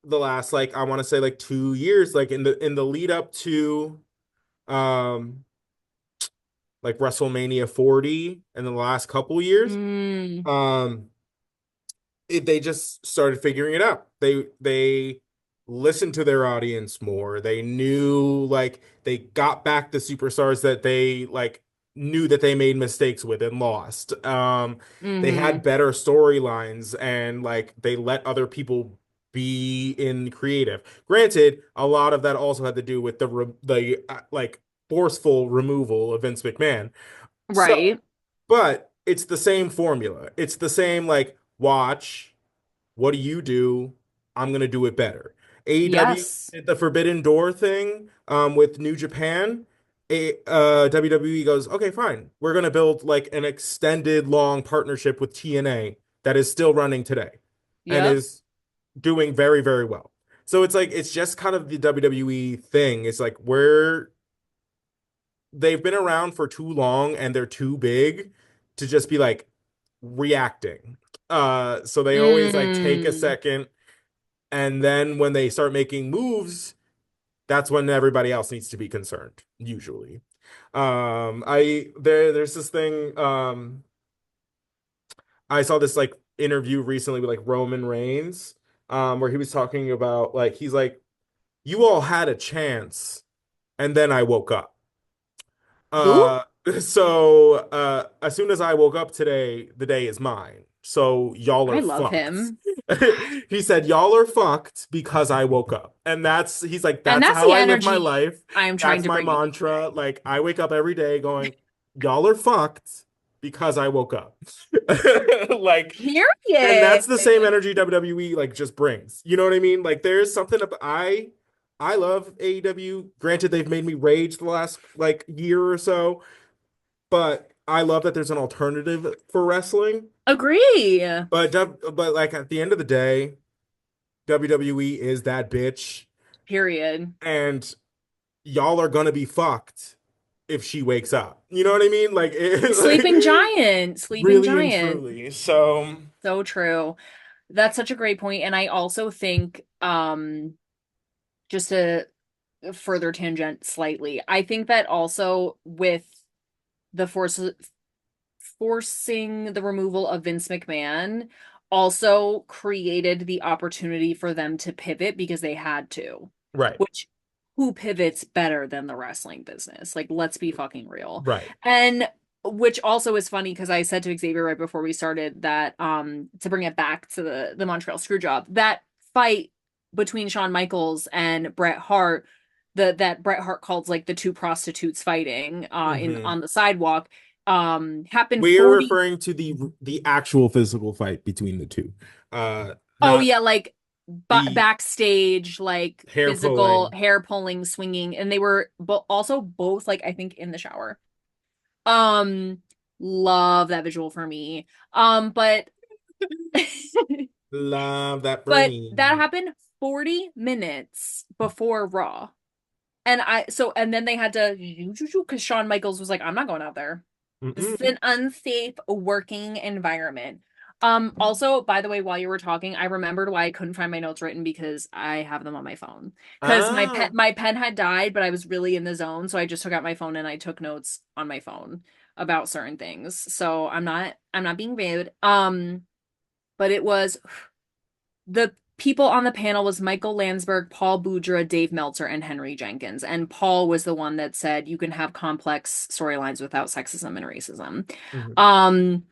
the last like I want to say like 2 years, like in the lead up to um like WrestleMania 40 in the last couple years. Mm. Um they just started figuring it out. They listened to their audience more. They knew like they got back the superstars that they like knew that they made mistakes with and lost. They had Mm-hmm. better storylines and like they let other people be in creative. Granted, a lot of that also had to do with the like forceful removal of Vince McMahon. So, Right. but it's the same formula. It's the same like watch, what do you do? I'm gonna do it better. AEW Yes. did the Forbidden Door thing with New Japan. WWE goes, okay, fine. We're gonna build like an extended long partnership with TNA that is still running today and Yep. is doing very, very well. So it's like it's just kind of the WWE thing. It's like they've been around for too long and they're too big to just be like reacting. So they always like take a Mm. second, and then when they start making moves, that's when everybody else needs to be concerned, usually. There's this thing, I saw this like interview recently with like Roman Reigns, where he was talking about like he's like, you all had a chance, and then I woke up. Who? Uh, so as soon as I woke up today, the day is mine. So y'all I are love fucked. him. He said, y'all are fucked because I woke up. And he's like, And that's that's how the I live my energy life. I'm trying That's to my bring into mantra. it. Like, I wake up every day going, y'all are fucked because I woke up. Like, and Period. that's the same energy WWE like just brings. You know what I mean? Like, there's something about I love AEW. Granted, they've made me rage the last like year or so, but I love that there's an alternative for wrestling. Agree. But like at the end of the day, WWE is that bitch, Period. and y'all are gonna be fucked if she wakes up. You know what I mean? Like, Sleeping like giant. Sleeping really and giant. truly. So So true. That's such a great point. And I also think, just to further tangent slightly, I think that also with the forcing the removal of Vince McMahon also created the opportunity for them to pivot because they had to. right, Which who pivots better than the wrestling business? Like, let's be fucking real. right. And which also is funny because I said to Xavier right before we started that to bring it back to the Montreal Screwjob, that fight between Shawn Michaels and Bret Hart, that Bret Hart calls like the two prostitutes fighting in Hmm. on the sidewalk happened We're 40. referring to the actual physical fight between the two, Oh not yeah, like the backstage, like hair physical pulling. hair pulling, swinging, and they were also both like I think in the shower. Um, love that visual for me. But Love that for but that me. happened 40 minutes before Raw. And then they had to because Shawn Michaels was like, I'm not going out there. This is Mm-mm. an unsafe working environment. Also, by the way, while you were talking, I remembered why I couldn't find my notes written because I have them on my phone. Because Ah, my pen had died, but I was really in the zone, so I just took out my phone and I took notes on my phone about certain things. So I'm not being rude. But it was the people on the panel was Michael Landsberg, Paul Boudre, Dave Meltzer, and Henry Jenkins. And Paul was the one that said you can have complex storylines without sexism and racism. mhm. Um,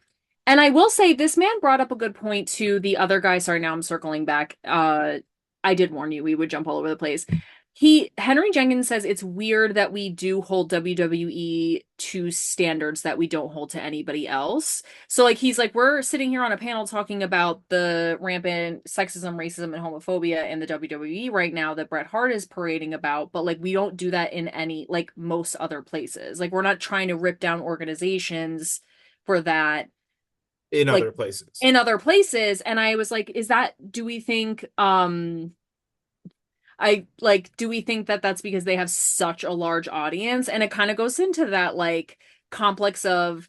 and I will say this man brought up a good point to the other guy. Sorry, now I'm circling back. I did warn you we would jump all over the place. Henry Jenkins says it's weird that we do hold WWE to standards that we don't hold to anybody else. So like he's like we're sitting here on a panel talking about the rampant sexism, racism, and homophobia in the WWE right now that Bret Hart is parading about, but like we don't do that in any like most other places. Like we're not trying to rip down organizations for that In like other places. in other places. And I was like, is that do we think I like, do we think that that's because they have such a large audience? And it kind of goes into that like complex of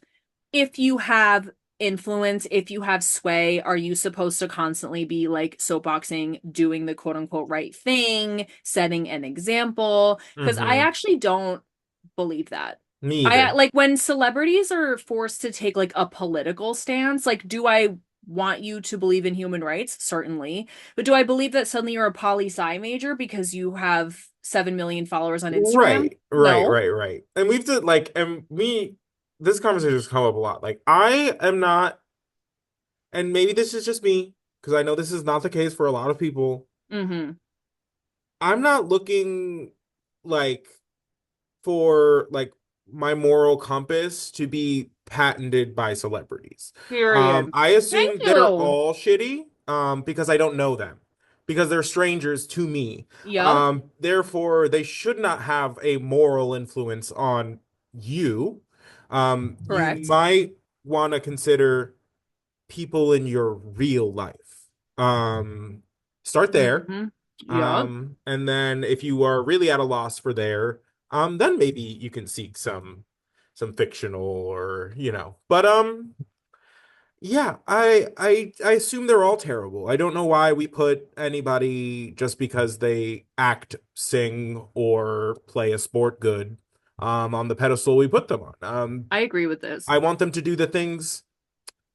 if you have influence, if you have sway, are you supposed to constantly be like soapboxing, doing the quote unquote right thing, setting an example? Because I Hmm. actually don't believe that. Me I either. like when celebrities are forced to take like a political stance, like, do I want you to believe in human rights? Certainly. But do I believe that suddenly you're a poli sci major because you have 7 million followers on Instagram? Right, right, No. right, right. And we've did like, and me, this conversation has come up a lot. Like, I am not, and maybe this is just me, because I know this is not the case for a lot of people. Mm-hmm. I'm not looking like for like my moral compass to be patented by celebrities. Period. I Thank assume they're you. all shitty, because I don't know them. because they're strangers to me. Yep. Therefore, they should not have a moral influence on you. You Correct. might want to consider people in your real life. Um, Start there. Hmm. Yep. And then if you are really at a loss for there, then maybe you can seek some fictional or But yeah, I assume they're all terrible. I don't know why we put anybody just because they act, sing, or play a sport good on the pedestal we put them on. I agree with this. I want them to do the things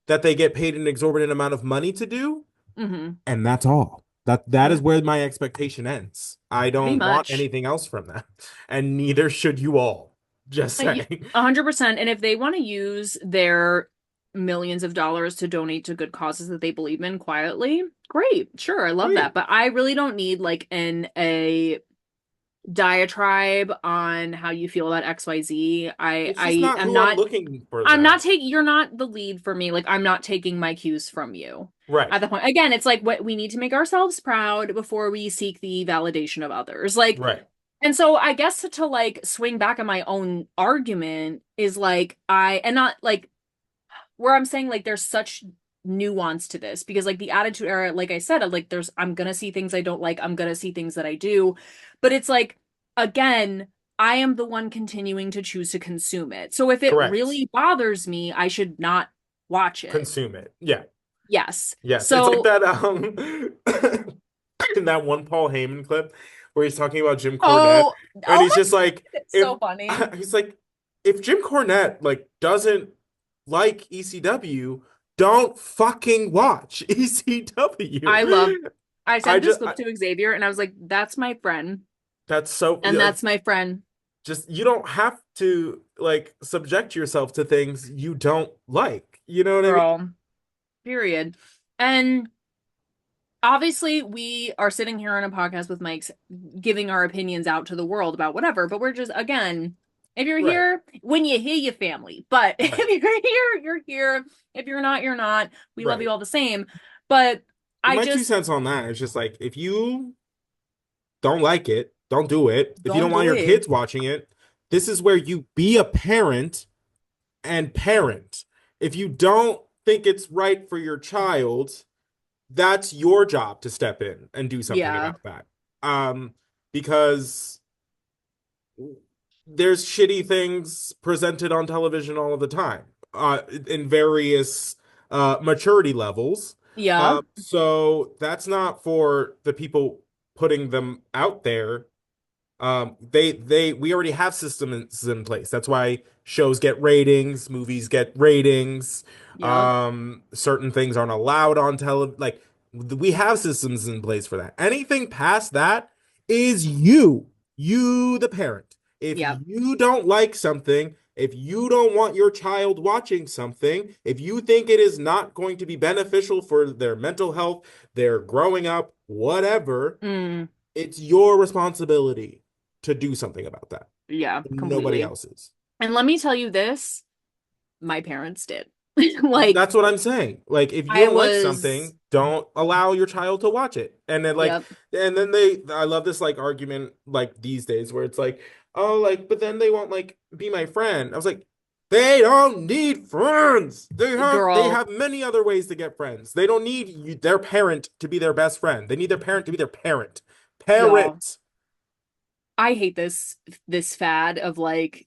that they get paid an exorbitant amount of money to do, Hmm. and that's all. That Yeah, is where my expectation ends. I pretty don't want much. anything else from them, and neither should you all. Just Like, saying. 100%. And if they want to use their millions of dollars to donate to good causes that they believe in quietly, great. Sure, I love that. Great. But I really don't need like a diatribe on how you feel about XYZ. I It's just I not am who I'm not looking for I'm not that. taking you're not the lead for me. Like I'm not taking my cues from you. Right. At the point again, it's like what we need to make ourselves proud before we seek the validation of others. Like Right. and so I guess to like swing back on my own argument is like I and not like where I'm saying like there's such nuance to this because like the attitude era, like I said, like there's I'm gonna see things I don't like, I'm gonna see things that I do. But it's like again, I am the one continuing to choose to consume it. So if it Correct. really bothers me, I should not watch it. Consume it. Yeah. Yes. Yes. It's like So that in that one Paul Heyman clip where he's talking about Jim Cornette oh and oh he's my just like God, it's if so funny. he's like if Jim Cornette like doesn't like ECW, don't fucking watch ECW. I love I I sent this just clip to Xavier and I was like, that's my friend. that's so And like that's my friend, just you don't have to like subject yourself to things you don't like. You know what I mean? girl. Period. And obviously, we are sitting here on a podcast with mics giving our opinions out to the world about whatever, but we're just, again, if you're Right. here, when you hear your family. But if Right. you're here, you're here. If you're not, you're not. We love you Right. all the same. But And I my two just cents on that is just like if you don't like it, don't do it. If you don't don't want do your it. kids watching it, this is where you be a parent and parent. If you don't think it's right for your child, that's your job to step in and do something Yeah. about that. Because there's shitty things presented on television all of the time, in various maturity levels. Yeah. So that's not for the people putting them out there. We already have systems in place. That's why shows get ratings, movies get ratings. Yep. Certain things aren't allowed on tele. Like we have systems in place for that. Anything past that is you the parent. If Yep. you don't like something, if you don't want your child watching something, if you think it is not going to be beneficial for their mental health, their growing up, whatever, Mm, it's your responsibility to do something about that. yeah, Nobody completely. else's. And let me tell you this, my parents did. Like, That's what I'm saying. Like, if you I don't like was, something, don't allow your child to watch it. And then, like, yep, and then I love this like argument like these days where it's like, oh, like, but then they won't like be my friend. I was like, they don't need friends. They girl, have many other ways to get friends. They don't need their parent to be their best friend. They need their parent to be their parent. y'all. Parent. I hate this fad of like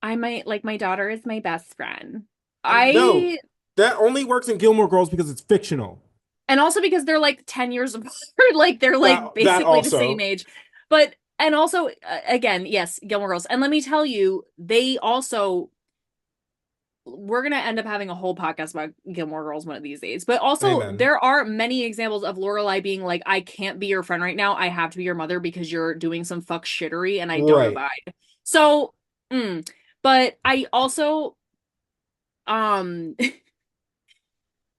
I might like my daughter is my best friend. No, I that only works in Gilmore Girls because it's fictional. and also because they're like 10 years apart, like they're like That basically the same also. age. But and also again, yes, Gilmore Girls. And let me tell you, they also we're gonna end up having a whole podcast about Gilmore Girls one of these days. But also, Amen. there are many examples of Lorelai being like, "I can't be your friend right now. I have to be your mother because you're doing some fuck shittery, and I don't Right. abide." So, but I also, um,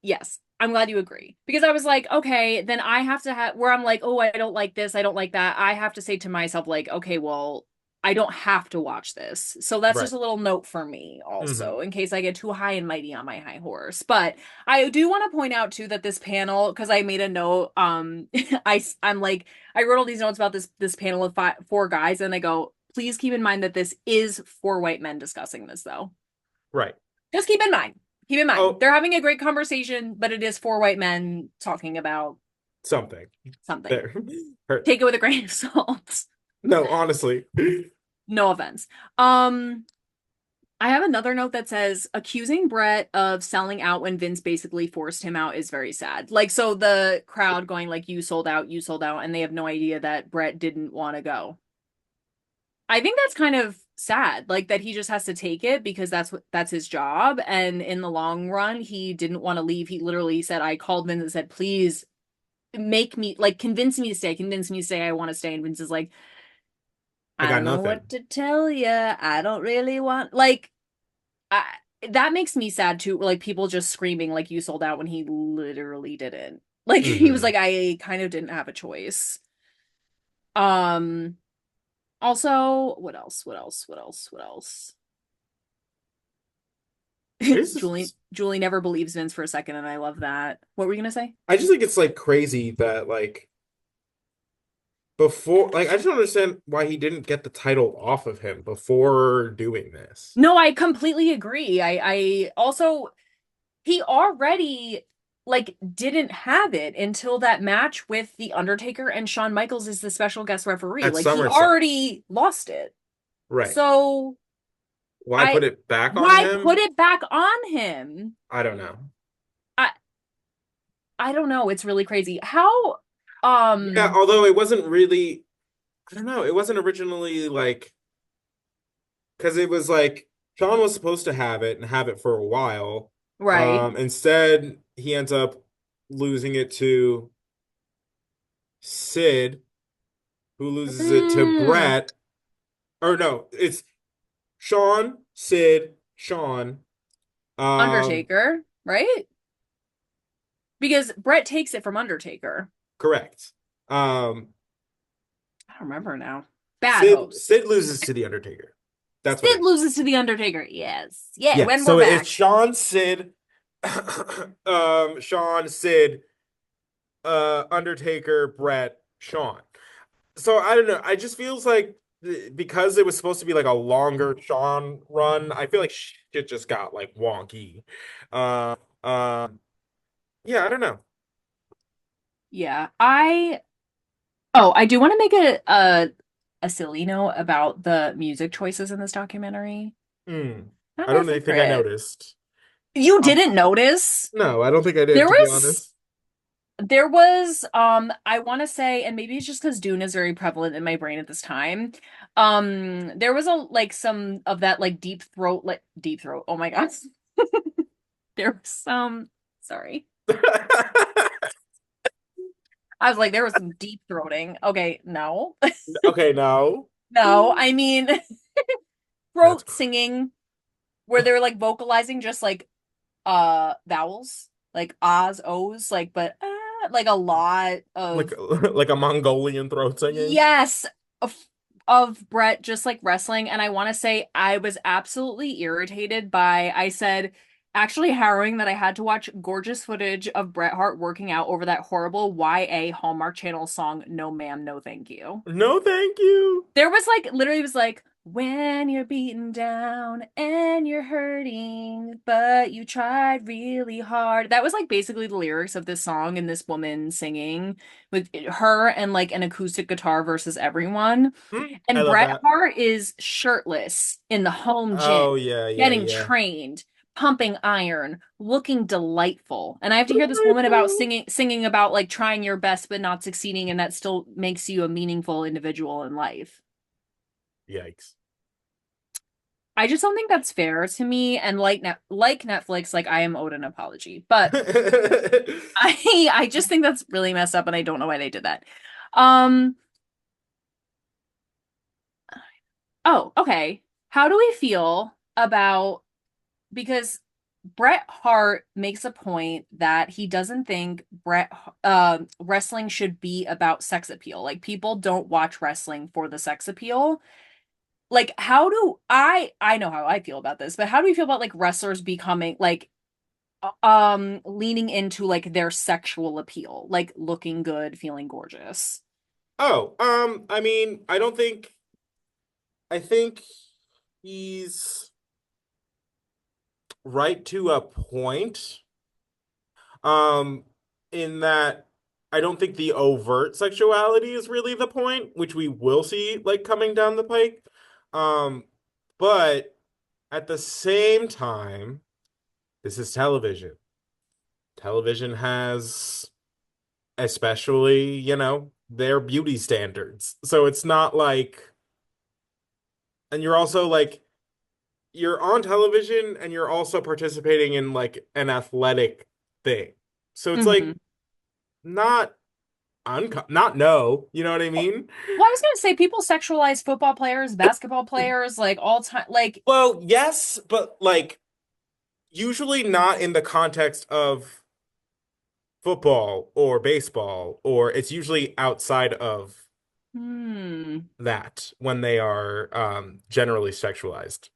yes, I'm glad you agree because I was like, okay, then I have to have where I'm like, oh, I don't like this, I don't like that. I have to say to myself, like, okay, well. I don't have to watch this. So that's Right. just a little note for me Hmm. also, in case I get too high and mighty on my high horse. But I do want to point out too that this panel, because I made a note, I'm like, I wrote all these notes about this panel of four guys, and I go, please keep in mind that this is four white men discussing this, though. Right. Just keep in mind. Keep in mind. Oh, They're having a great conversation, but it is four white men talking about something something. there. Hurt. Take it with a grain of salt. No, honestly. No offense. Um, I have another note that says accusing Bret of selling out when Vince basically forced him out is very sad. Like, so the crowd going like, you sold out, and they have no idea that Bret didn't want to go. I think that's kind of sad, like that he just has to take it because that's his job. And in the long run, he didn't want to leave. He literally said, I called Vince and said, please make me like convince me to stay. I want to stay. And Vince is like, I I got don't know what nothing. to tell you. I don't really want like I, that makes me sad too. Like people just screaming like you sold out when he literally didn't. Like he was Hmm. like, I kind of didn't have a choice. Um, also, what else? What else? What else? What else? It's Julie just, Julie never believes Vince for a second, and I love that. What were you gonna say? I just think it's like crazy that like before, like I just don't understand why he didn't get the title off of him before doing this. No, I completely agree. I also he already like didn't have it until that match with The Undertaker and Shawn Michaels is the special guest referee. At Like he SummerSlam. already lost it. Right. So Why I put it back on why put him? it back on him? I don't know. I I don't know. It's really crazy. How Yeah, although it wasn't really, I don't know, it wasn't originally like, because it was like Shawn was supposed to have it and have it for a while. right. Instead, he ends up losing it to Sid, who loses it to Mm, Bret. Or no, it's Shawn, Sid, Shawn. Um, Undertaker, right? Because Brett takes it from Undertaker. correct. Um, I don't remember now. Bad host. Sid loses to the Undertaker. That's what it Sid is. loses to the Undertaker. Yes. Yeah, Yeah, when we're so it's back. Shawn, Sid, Shawn, Sid, Undertaker, Bret, Shawn. So I don't know. I just feels like because it was supposed to be like a longer Shawn run, I feel like shit just got like wonky. Uh, uh, yeah, I don't know. Yeah. I do want to make a silly note about the music choices in this documentary. Hmm. Not I my don't really think I favorite. noticed. You Um, didn't notice? no, I don't think I did, There to be was honest. there was I want to say, and maybe it's just because Dune is very prevalent in my brain at this time. There was a like some of that like deep throat. Oh my God. There was some sorry. I was like, there was some deep throating. Okay, no. Okay, no. No, I mean That's throat singing where they're like vocalizing just like vowels, like ahs, ohs, like but like a lot like of like a Mongolian throat singing. yes of Brett just like wrestling. And I want to say I was absolutely irritated by I said actually harrowing that I had to watch gorgeous footage of Bret Hart working out over that horrible YA Hallmark Channel song No Ma'am, No Thank You. No, thank you. There was like literally it was like when you're beaten down and you're hurting, but you tried really hard. That was like basically the lyrics of this song and this woman singing with her and like an acoustic guitar versus everyone. I And love Bret that. Hart is shirtless in the home Oh gym, yeah, yeah, getting yeah. trained, pumping iron, looking delightful. And I have to hear this woman about Delightful. singing about like trying your best but not succeeding, and that still makes you a meaningful individual in life. Yikes. I just don't think that's fair to me. And like Netflix, like I am owed an apology. But I just think that's really messed up, and I don't know why they did that. Um. Oh, okay. How do we feel about because Bret Hart makes a point that he doesn't think wrestling should be about sex appeal. Like people don't watch wrestling for the sex appeal. like how do I know how I feel about this, but how do you feel about like wrestlers becoming like leaning into like their sexual appeal, like looking good, feeling gorgeous? Oh, I mean, I think he's right to a point. Um, in that I don't think the overt sexuality is really the point, which we will see like coming down the pike. Um, but at the same time, this is television. Television has, especially, their beauty standards. So it's not like, and you're also like, you're on television and you're also participating in like an athletic thing. So it's Hmm. like not not no, you know what I mean? Well, I was gonna say people sexualize football players, basketball players, like all time. Like, Well, yes, but like usually not in the context of football or baseball, or it's usually outside of hmm, that when they are generally sexualized.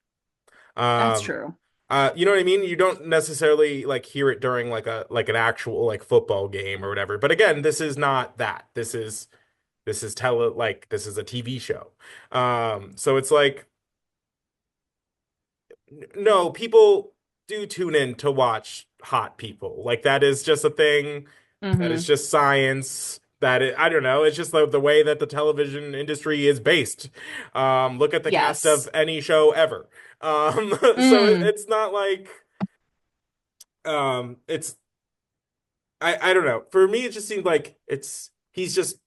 that's Um true. you know what I mean? You don't necessarily like hear it during like a like an actual like football game or whatever. But again, this is not that. This is a TV show. So it's like no, people do tune in to watch hot people. Like that is just a thing. That is Hmm. just science. I don't know. It's just the way that the television industry is based. Look at the cast of Yes. any show ever. So Mm, it's not like it's I don't know. For me, it just seemed like he's just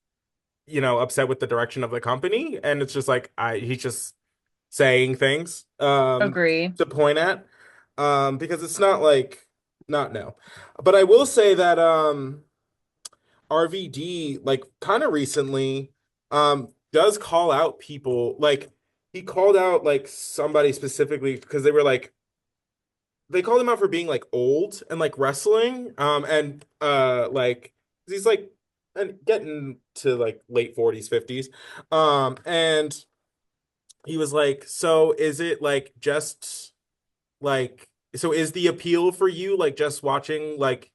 upset with the direction of the company, and it's just like he's just saying things agree. to point at because it's not like not no. But I will say that RVD like kind of recently does call out people like he called out like somebody specifically because they called him out for being like old and like wrestling and like he's like and getting to like late 40s 50s and he was like, so is it like just like so is the appeal for you like just watching like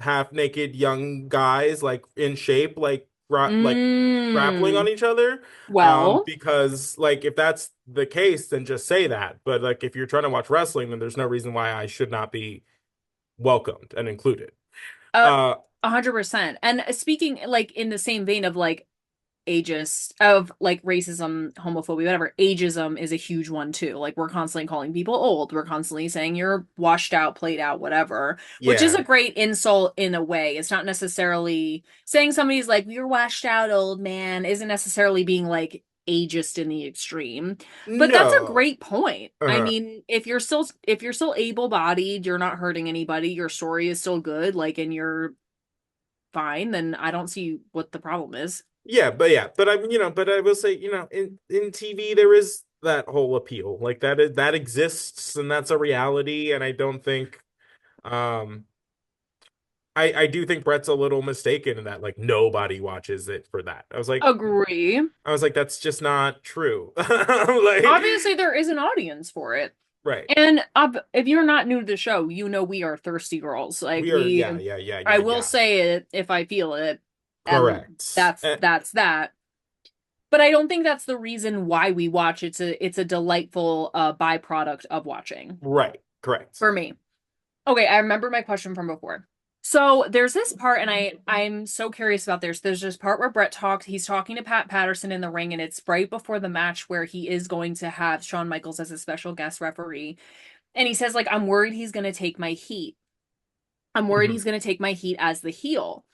half naked young guys like in shape like grappling on Mm, each other? well, Because like if that's the case, then just say that. But like if you're trying to watch wrestling, then there's no reason why I should not be welcomed and included. uh, Uh 100%. And speaking like in the same vein of like ageist of like racism, homophobia, whatever, ageism is a huge one too. Like we're constantly calling people old. We're constantly saying you're washed out, played out, whatever, which is yeah. a great insult in a way. It's not necessarily saying somebody's like you're washed out, old man, isn't necessarily being like ageist in the extreme. But that's a No. great point. I Uh-huh. mean, if you're still able-bodied, you're not hurting anybody, your story is still good, like and you're fine, then I don't see what the problem is. Yeah, but but I will say, in TV there is that whole appeal. Like that exists and that's a reality and I don't think um I do think Brett's a little mistaken in that like nobody watches it for that. Agree. I was like that's just not true. Like Obviously, there is an audience for it. right. And if you're not new to the show, you know we are thirsty girls. Like We are yeah, yeah, yeah, I yeah, will yeah. say it if I feel it, and Correct. that's that. But I don't think that's the reason why we watch. It's a delightful byproduct of watching Right. Correct. for me. Okay, I remember my question from before. So there's this part, and I'm so curious about this. There's this part where he's talking to Pat Patterson in the ring, and it's right before the match where he is going to have Shawn Michaels as a special guest referee. And he says, like, I'm worried he's gonna take my heat. I'm worried Mhm. he's gonna take my heat as the heel.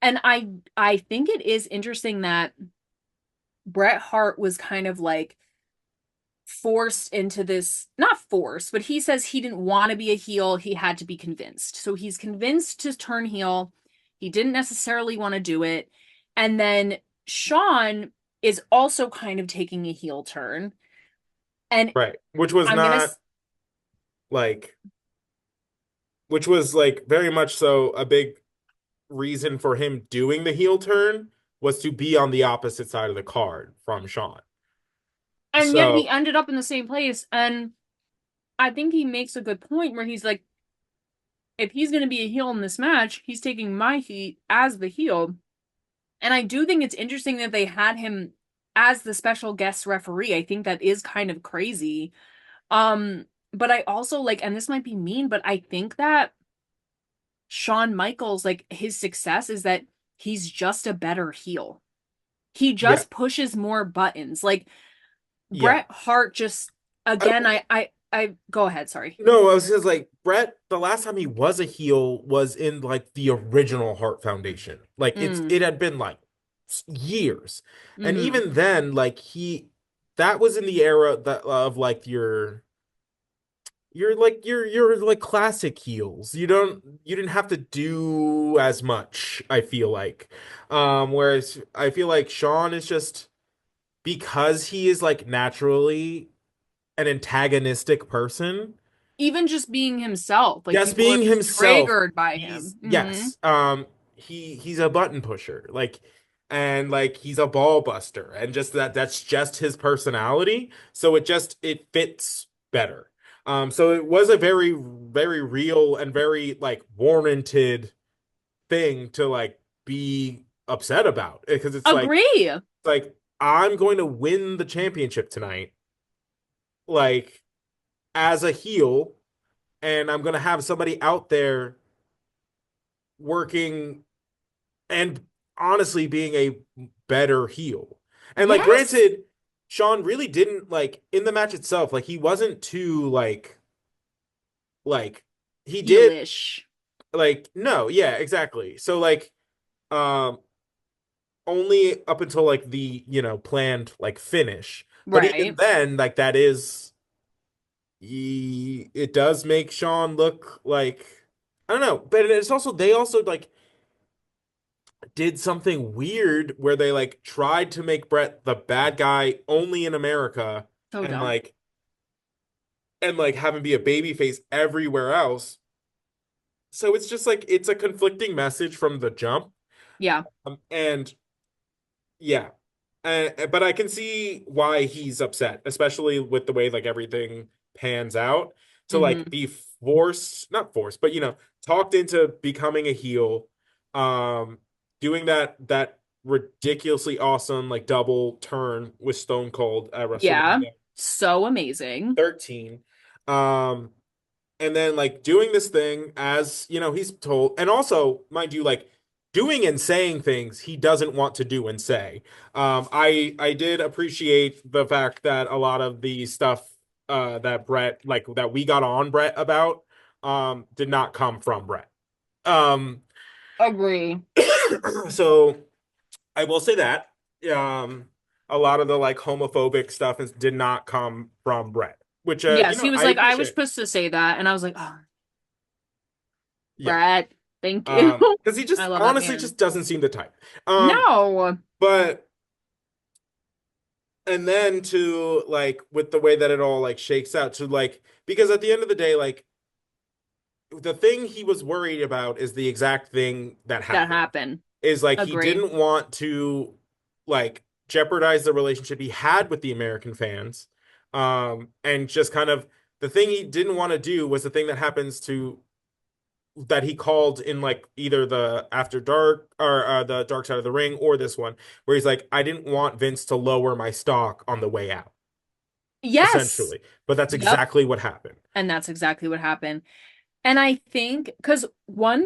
And I think it is interesting that Bret Hart was kind of like forced into this, not forced, but he says he didn't want to be a heel. He had to be convinced. So he's convinced to turn heel. He didn't necessarily want to do it. And then Shawn is also kind of taking a heel turn. And Right. I'm going to, Like which was like very much so a big reason for him doing the heel turn was to be on the opposite side of the card from Shawn. And yet he So ended up in the same place. And I think he makes a good point where he's like, if he's going to be a heel in this match, he's taking my heat as the heel. And I do think it's interesting that they had him as the special guest referee. I think that is kind of crazy. But I also like, and this might be mean, but I think that Shawn Michaels, like his success is that he's just a better heel. He yeah, just pushes more buttons. Like yeah. Bret Hart just I again, I go ahead, sorry. No, I was just like Brett. The last time he was a heel was in like the original Hart Foundation. Like Mm. it had been like years, and Mm-hmm. even then, like that was in the era that of like your like classic heels. You didn't have to do as much. I feel like, whereas I feel like Shawn is just because he is like naturally an antagonistic person. Even just being himself, like Just people are being just himself, triggered by he's him. Mm-hmm. yes, he's a button pusher, like, and like he's a ball buster, and just that's just his personality, so it fits better. So it was a very real and very like warranted thing to like be upset about, because Agree. like I'm going to win the championship tonight, like as a heel, and I'm gonna have somebody out there working and honestly being a better heel. And like Yes. granted, Shawn really didn't like in the match itself, like he wasn't too like he did Heelish. like no, yeah, exactly. So like um only up until like the, planned like finish. But even Right. then, like that is it does make Shawn look like I don't know, but it's also they also like did something weird where they like tried to make Brett the bad guy only in America So and dumb. like have him be a baby face everywhere else. So it's just like it's a conflicting message from the jump. Yeah. And yeah. But I can see why he's upset, especially with the way like everything pans out to like Mm-hmm. be forced, not forced, but talked into becoming a heel, um, doing that ridiculously awesome like double turn with Stone Cold at Yeah. WrestleMania So amazing. 13. Um, and then like doing this thing as he's told, and also mind you like doing and saying things he doesn't want to do and say. I did appreciate the fact that a lot of the stuff that Brett like that we got on Brett about did not come from Brett. um Agree. so I will say that um a lot of the like homophobic stuff did not come from Brett, which Yes, he was I like, I was appreciate. supposed to say that, and I was like, oh, Yeah. Brett, thank you. Because he I just love that honestly man. just doesn't seem the type. No. But and then to like with the way that it all like shakes out to like because at the end of the day, like the thing he was worried about is the exact thing that That happened. happened. Is like he Agree. didn't want to like jeopardize the relationship he had with the American fans. And just kind of the thing he didn't want to do was the thing that happens to that he called in like either the After Dark or the Dark Side of the Ring or this one, where he's like, I didn't want Vince to lower my stock on the way out, Yes. essentially. But that's Yep. exactly what happened. And that's exactly what happened. And I think, because one,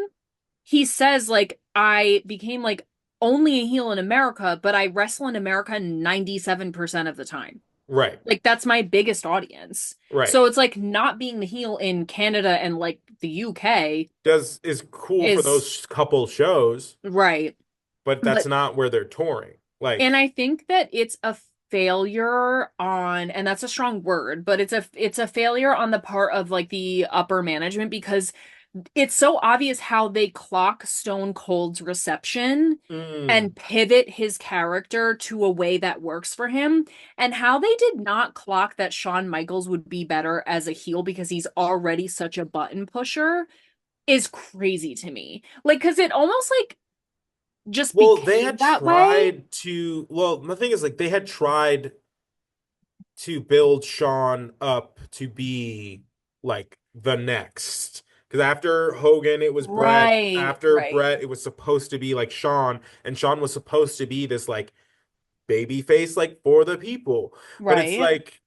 he says, like, I became like only a heel in America, but I wrestle in America 97% of the time. Right. Like, that's my biggest audience. Right. So it's like not being the heel in Canada and like the UK Does is cool for is those couple shows, right. but that's But not where they're touring. and Like, I think that it's a failure on, and that's a strong word, but it's a failure on the part of like the upper management because it's so obvious how they clock Stone Cold's reception mm, and pivot his character to a way that works for him, and how they did not clock that Shawn Michaels would be better as a heel because he's already such a button pusher is crazy to me. Like, because it almost like just well, they became had that way. tried to. Well, the thing is, like, they had tried to build Shawn up to be like the next. Because after Hogan, it was Bret. Right, After right, Bret, it was supposed to be like Shawn, and Shawn was supposed to be this like baby face, like for the people. But it's right. like,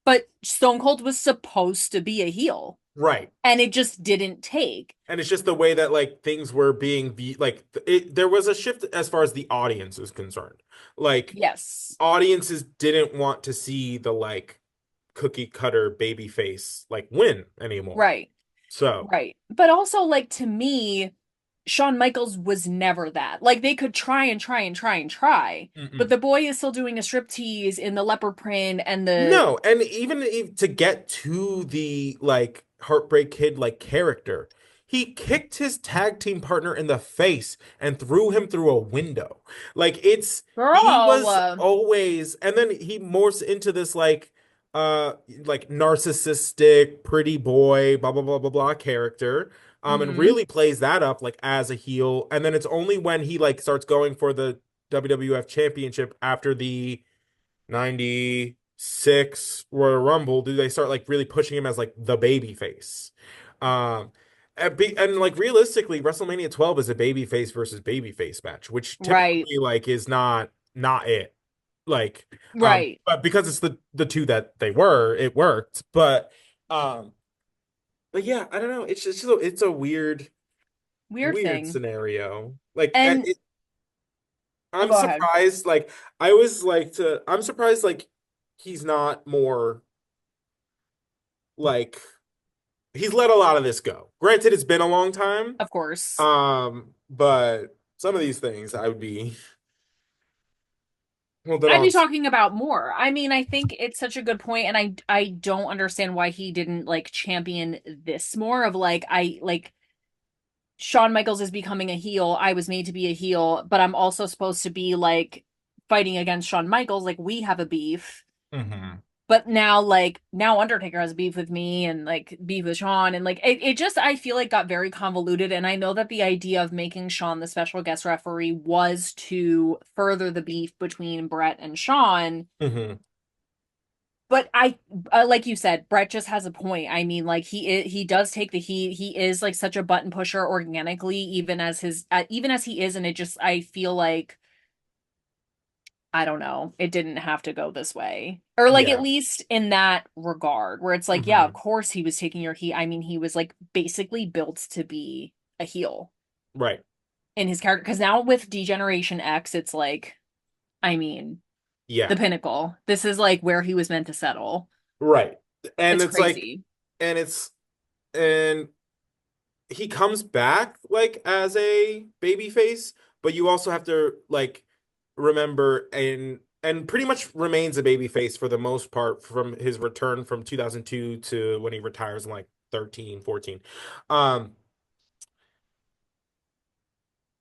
But Stone Cold was supposed to be a heel, right. and it just didn't take. And it's just the way that like things were being like there was a shift as far as the audience is concerned. Like Yes. audiences didn't want to see the like cookie cutter baby face like win anymore. Right. So, Right. But also, like, to me, Shawn Michaels was never that. Like, they could try and try and try and try, but mm-mm. the boy is still doing a striptease in the leopard print and the. No, and even to get to the like Heartbreak Kid like character, he kicked his tag team partner in the face and threw him through a window. Like he Girl, was always, and then he morphs into this like narcissistic pretty boy blah blah blah blah blah character. And hmm really plays that up like as a heel. And then it's only when he like starts going for the WWF championship after the 96 Royal Rumble do they start like really pushing him as like the baby face. And like realistically, WrestleMania 12 is a baby face versus baby face match, which Right. typically like is not it. Like Right. but because it's the two that they were, it worked. Um but yeah, I don't know. It's a Weird weird thing. scenario. Like And oh, I'm go ahead. surprised. Like I always like to. I'm surprised. Like he's not more like he's let a lot of this go. Granted, it's been a long time. Of course. But some of these things I would be hold it I'd on. be talking about more. I mean, I think it's such a good point, and I don't understand why he didn't like champion this more of like I like Shawn Michaels is becoming a heel. I was made to be a heel, but I'm also supposed to be like fighting against Shawn Michaels. Like we have a beef. Hmm. But now like now Undertaker has beef with me and like beef with Shawn and like it just I feel like got very convoluted and I know that the idea of making Shawn the special guest referee was to further the beef between Bret and Shawn. Hmm. But I, like you said, Bret just has a point. I mean, like he does take the heat. He is like such a button pusher organically, even as he is, and it just I feel like I don't know, it didn't have to go this way, or like at Yeah. least in that regard, where it's like, yeah, of Hmm. course he was taking your heat. I mean, he was like basically built to be a heel Right. in his character. Because now with Degeneration X, it's like, I mean, the Yeah. pinnacle. This is like where he was meant to settle. Right. And It's it's like, crazy. and it's and he comes back like as a baby face, but you also have to like remember and pretty much remains a baby face for the most part from his return from 2002 to when he retires in like 13, 14. Um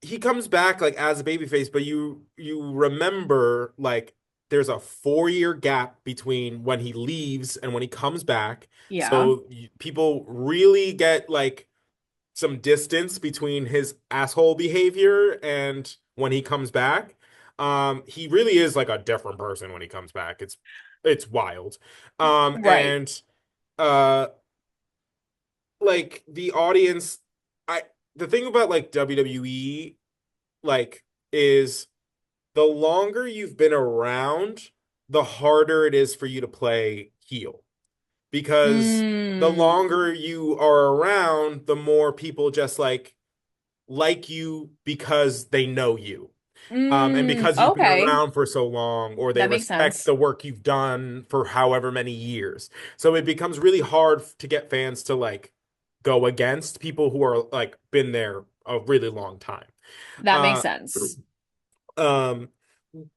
he comes back like as a baby face, but you remember like there's a 4 year gap between when he leaves and when he comes back. Yeah. So people really get like some distance between his asshole behavior and when he comes back. He really is like a different person when he comes back. It's wild. Right. And uh like the audience I the thing about like WWE like is the longer you've been around, the harder it is for you to play heel because the Mm. longer you are around, the more people just like you because they know you. And Mm. because you've been Okay. around for so long, or they That makes respect sense. the work you've done for however many years. So it becomes really hard to get fans to like go against people who are like been there a really long time. That makes Uh, sense. um,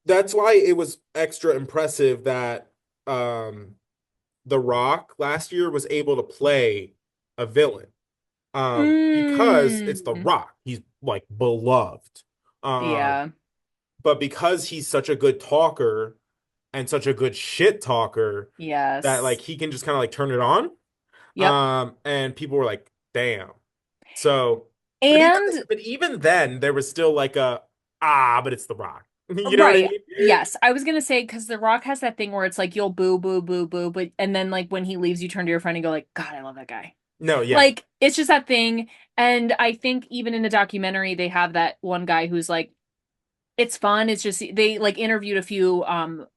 that's why it was extra impressive that um, The Rock last year was able to play a villain. Because it's The Mm. Rock. He's like beloved. Um, Yeah. but because he's such a good talker and such a good shit talker that like Yes. he can just kind of like turn it on. Yep. And people were like, damn. So, And but even then there was still like but it's The Rock. You know what I Right. mean? Yes. I was gonna say because The Rock has that thing where it's like you'll boo, boo, boo, boo, but and then like when he leaves, you turn to your friend and go like, God, I love that guy. No, yeah. Like it's just that thing. And I think even in the documentary, they have that one guy who's like, it's fun. It's just they like interviewed a few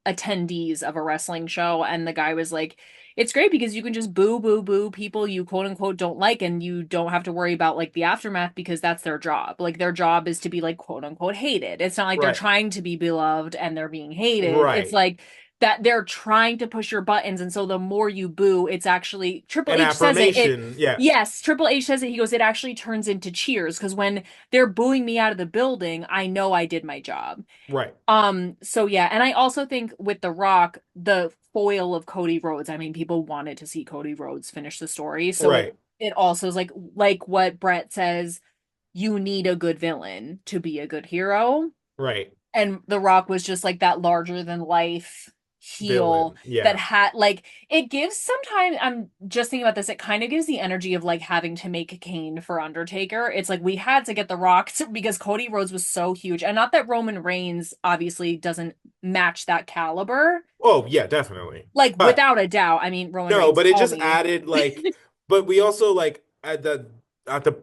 attendees of a wrestling show and the guy was like, it's great because you can just boo boo boo people you quote unquote don't like and you don't have to worry about like the aftermath because that's their job. Like their job is to be like quote unquote hated. It's not like they're Right. trying to be beloved and they're being hated. It's Right. like that they're trying to push your buttons and so the more you boo, it's actually Triple An H says it. affirmation. Yeah. Yes, Triple H says it. He goes, it actually turns into cheers because when they're booing me out of the building, I know I did my job. Right. So yeah, and I also think with The Rock, the foil of Cody Rhodes, I mean, people wanted to see Cody Rhodes finish the story. So it Right. it also is like what Bret says, you need a good villain to be a good hero. Right. And The Rock was just like that larger than life heel Villain. that Yeah. had like it gives sometimes I'm just thinking about this, it kind of gives the energy of like having to make Kane for Undertaker. It's like we had to get The Rock because Cody Rhodes was so huge. And not that Roman Reigns obviously doesn't match that caliber. Oh, yeah, definitely. Like But without a doubt. I mean, Roman no, Reigns but it call just me. added like, but we also like at the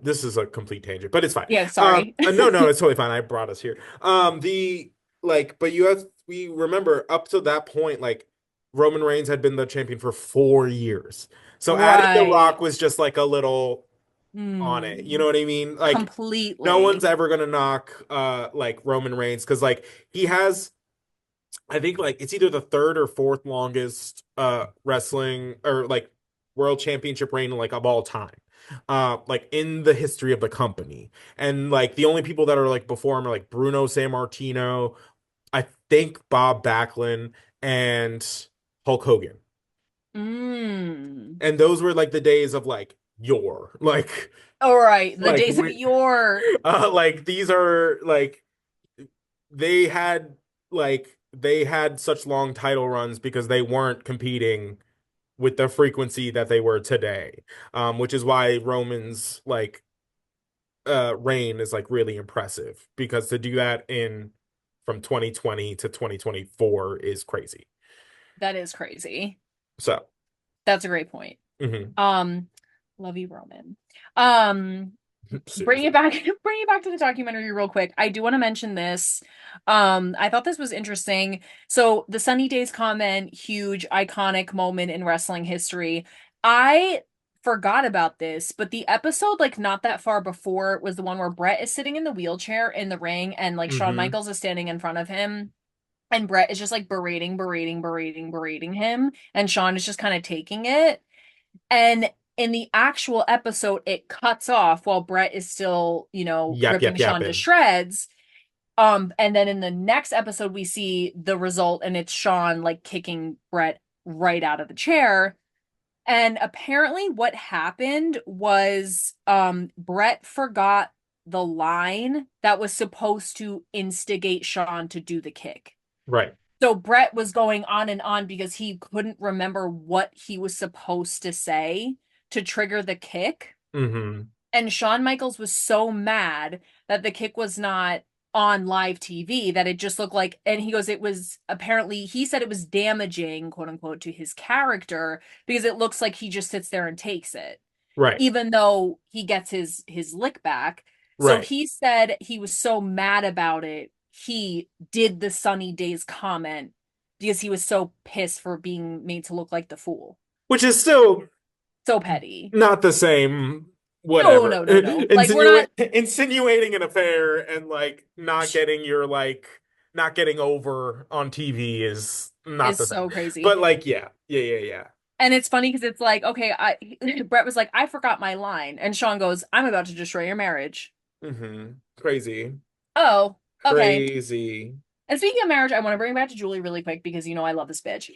this is a complete tangent, but it's fine. Yeah, sorry. No, no, it's totally fine. I brought us here. The like, but you have we remember up to that point, like Roman Reigns had been the champion for 4 years. So adding The Right. Rock was just like a little on it. You know Hmm. what I mean? Like no one's Completely. ever gonna knock like Roman Reigns because like he has I think like it's either the third or fourth longest wrestling or like world championship reign like of all time. Like in the history of the company. And like the only people that are like before him are like Bruno Sammartino, I think Bob Backlund and Hulk Hogan. Mm. And those were like the days of like yore. All right, the Like days of we yore. like these are like they had they had such long title runs because they weren't competing with the frequency that they were today. Which is why Roman's like reign is like really impressive because to do that in from 2020 to 2024 is crazy. That is crazy. So, That's a great point. mhm. Um, love you, Roman. Um, bring it Seriously. back, bring it back to the documentary real quick. I do want to mention this. I thought this was interesting. So the Sunny Days comment, huge, iconic moment in wrestling history. I forgot about this, but the episode, like not that far before, was the one where Bret is sitting in the wheelchair in the ring and like Shawn Hmm. Michaels is standing in front of him. And Bret is just like berating him. And Shawn is just kind of taking it. And in the actual episode, it cuts off while Bret is still, Yap, ripping yap, Shawn to yapping. shreds. And then in the next episode, we see the result, and it's Shawn like kicking Bret right out of the chair. And apparently, what happened was Bret forgot the line that was supposed to instigate Shawn to do the kick. Right. So Bret was going on and on because he couldn't remember what he was supposed to say to trigger the kick. Hmm. And Shawn Michaels was so mad that the kick was not on live TV that it just looked like, and he goes, it was apparently, he said it was damaging, quote unquote, to his character because it looks like he just sits there and takes it Right. even though he gets his lick back. So Right. he said he was so mad about it, he did the Sunny Days comment because he was so pissed for being made to look like the fool. Which is still So petty. not the same. No, Whatever. no, no, no. Like we're not. Insinuating an affair and like not getting your like not getting over on TV is not Is the same. so crazy. But like, yeah, yeah, yeah, yeah. And it's funny because it's like, okay, I Bret was like, I forgot my line. And Shawn goes, I'm about to destroy your marriage. Crazy, Oh, okay. crazy. And speaking of marriage, I want to bring it back to Julie really quick because I love this bitch.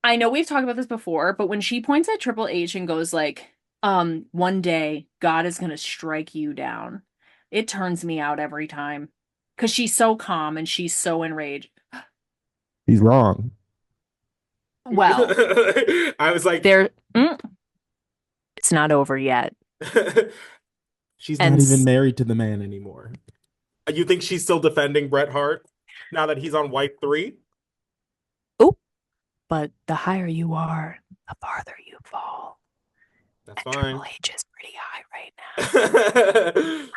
I know we've talked about this before, but when she points at Triple H and goes like, one day God is gonna strike you down, it turns me out every time. Because she's so calm and she's so enraged. He's wrong. Well, I was like, there, it's not over yet. She's And not even married to the man anymore. you think she's still defending Bret Hart? Now that he's on wife three. Oh, but the higher you are, the farther you fall. That's And Triple fine. H is pretty high right now.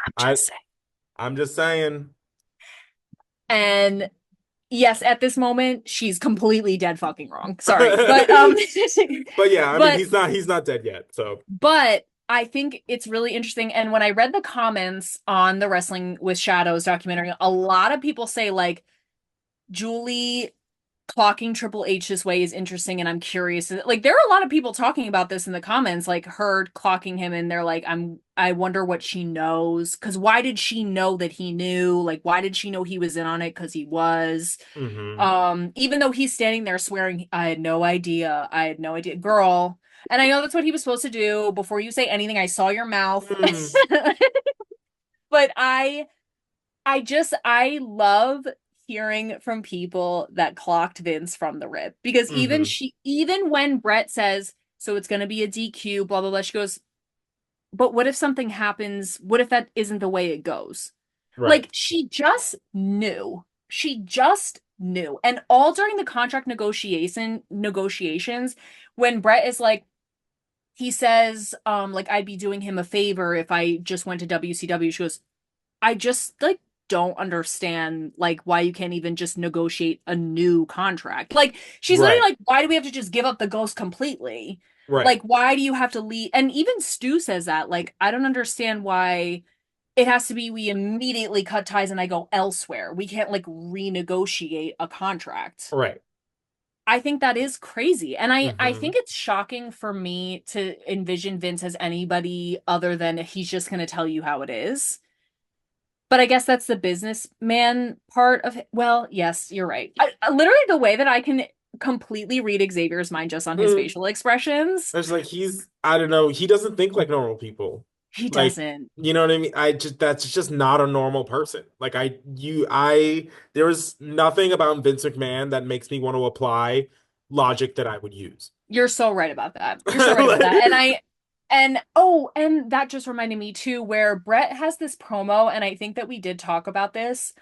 I'm I just saying. I'm just saying. And yes, at this moment, she's completely dead fucking wrong. Sorry. But yeah, I mean But he's not dead yet. So but I think it's really interesting. And when I read the comments on the Wrestling with Shadows documentary, a lot of people say like Julie clocking Triple H this way is interesting, and I'm curious. Like there are a lot of people talking about this in the comments, like her clocking him, and they're like, I wonder what she knows. Because why did she know that he knew? Like, why did she know he was in on it? Because he was. hmm Even though he's standing there swearing, I had no idea. I had no idea. Girl. And I know that's what he was supposed to do. Before you say anything, I saw your mouth. Mm. But I love hearing from people that clocked Vince from the rip because hmm even when Bret says, so it's going to be a DQ, blah, blah, blah, she goes, but what if something happens? What if that isn't the way it goes? Right. Like she just knew. She just knew. And all during the contract negotiations, when Bret is like, he says, like I'd be doing him a favor if I just went to WCW. She goes, I just like don't understand like why you can't even just negotiate a new contract. Like she's literally Right. like, why do we have to just give up the ghost completely? Right. Like why do you have to leave? And even Stu says that. Like I don't understand why it has to be we immediately cut ties and I go elsewhere. We can't like renegotiate a contract. Right. I think that is crazy. And I hmm think it's shocking for me to envision Vince as anybody other than he's just going to tell you how it is. But I guess that's the businessman part of it. Well, yes, you're right. Literally, the way that I can completely read Xavier's mind just on his Mm. facial expressions, It's like I don't know, he doesn't think like normal people. he Like, doesn't. you know what I mean? That's just not a normal person. Like there was nothing about Vince McMahon that makes me want to apply logic that I would use. You're so right about that. You're so right about that. Like, And that just reminded me too, where Bret has this promo, and I think that we did talk about this,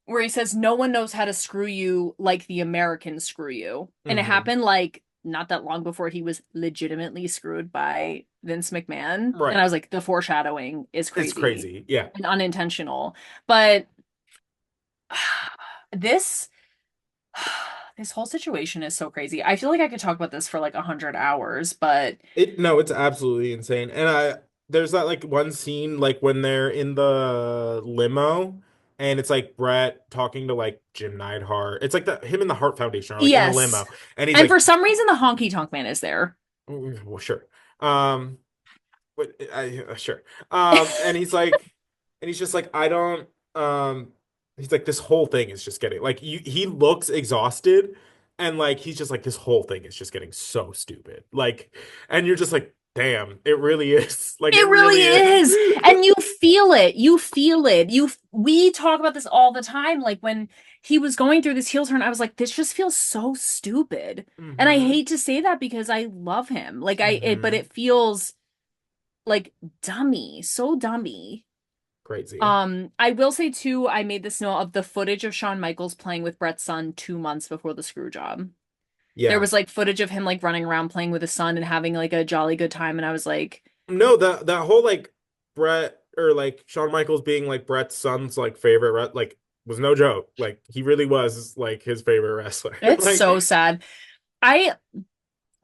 where he says, no one knows how to screw you like the Americans screw you. And it hmm happened like not that long before he was legitimately screwed by Vince McMahon. And I Right. was like, the foreshadowing is It's crazy crazy. Yeah. and unintentional. But this this whole situation is so crazy. I feel like I could talk about this for like 100 hours, but It's absolutely insane. And there's that like one scene like when they're in the limo and it's like Brett talking to like Jim Neidhart. It's like the him and the Hart Foundation are like in the yes. limo and he's And like, for some reason, the honky tonk man is there. Well, sure." Um but sure. And he's just like, I don't he's like, this whole thing is just getting like he looks exhausted and like he's just like, this whole thing is just getting so stupid. Like, and you're just like, damn, it really is. Like it It really really is. is. And you feel it. You feel it. We talk about this all the time. Like when he was going through this heel turn, I was like, this just feels so stupid. And I hmm hate to say that because I love him. But hmm it feels like dummy, so dummy. Crazy. I will say too, I made this note of the footage of Shawn Michaels playing with Bret's son 2 months before the screw job. There Yeah. was like footage of him like running around playing with his son and having like a jolly good time. And I was like, No, that whole like Brett or like Shawn Michaels being like Brett's son's like favorite like was no joke. Like he really was like his favorite wrestler. it's Like so sad. I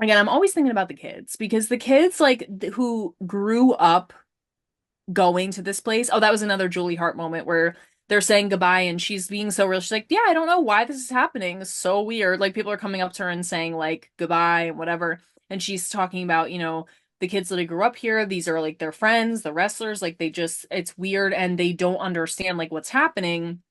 Again, I'm always thinking about the kids because the kids like who grew up going to this place. Oh, that was another Julie Hart moment where they're saying goodbye and she's being so real. She's like, "Yeah, I don't know why this is happening. It's so weird." Like people are coming up to her and saying like goodbye and whatever. And she's talking about, the kids that grew up here, these are like their friends, the wrestlers, like it's weird and they don't understand like what's happening.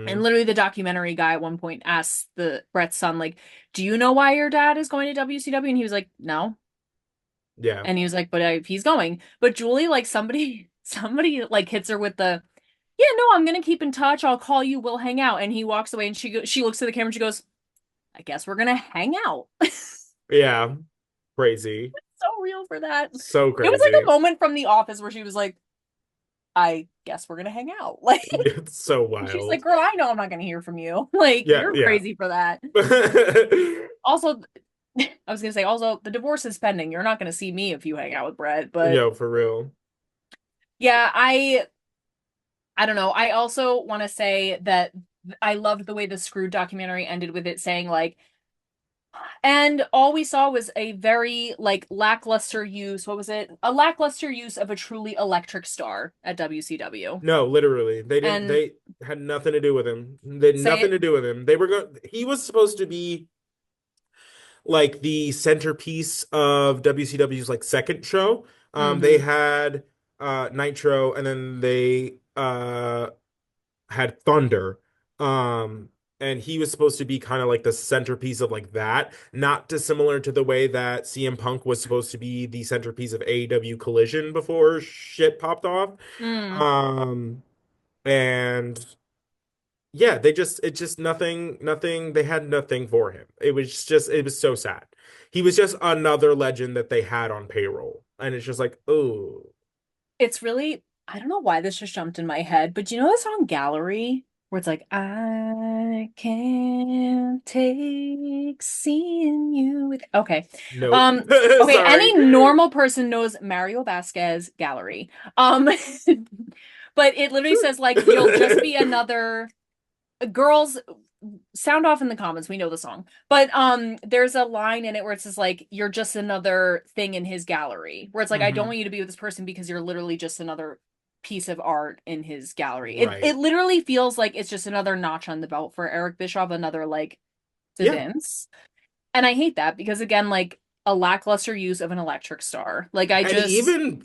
And hmm literally, the documentary guy at one point asked the Brett's son, like, "Do you know why your dad is going to WCW?" And he was like, "No." Yeah. And he was like, "But he's going." But Julie, like, somebody like hits her with the, "Yeah, no, I'm gonna keep in touch. I'll call you. We'll hang out." And he walks away, and she looks at the camera, and she goes, "I guess we're gonna hang out." Yeah. Crazy. So real for that. So It was like a crazy. moment from The Office where she was like, I guess we're gonna hang out. Like, It's so and she's like, wild. girl, I know I'm not gonna hear from you. Like, Yeah, you're yeah. crazy for that. Also, I was gonna say, also, the divorce is pending. You're not gonna see me if you hang out with Brett. But Yo, for real. yeah, I don't know. I also want to say that I loved the way the Screw documentary ended with it saying like, and all we saw was a very like lackluster use. What was it? A lackluster use of a truly electric star at WCW. No, literally. And They had nothing to do with him. They had say nothing it. to do with him. He was supposed to be like the centerpiece of WCW's like second show. They Mm-hmm. had Nitro, and then they had Thunder. Um and he was supposed to be kind of like the centerpiece of like that, not dissimilar to the way that CM Punk was supposed to be the centerpiece of AEW Collision before shit popped off. Mm. Um and yeah, it just nothing, they had nothing for him. It was so sad. He was just another legend that they had on payroll. And it's just like, oh, It's really, I don't know why this just jumped in my head, but do you know the song Gallery? Where it's like, I can't take seeing you with. Okay. nope. Um, okay, Sorry. any normal person knows Mario Vasquez Gallery. Um, but it literally says like you'll just be another girls sound off in the comments. We know the song. But there's a line in it where it says like you're just another thing in his gallery. Where it's like I don't Hmm. want you to be with this person because you're literally just another piece of art in his gallery. It Right. literally feels like it's just another notch on the belt for Eric Bischoff, another like to Yeah. Vince. And I hate that because again like a lackluster use of an electric star. Like I And just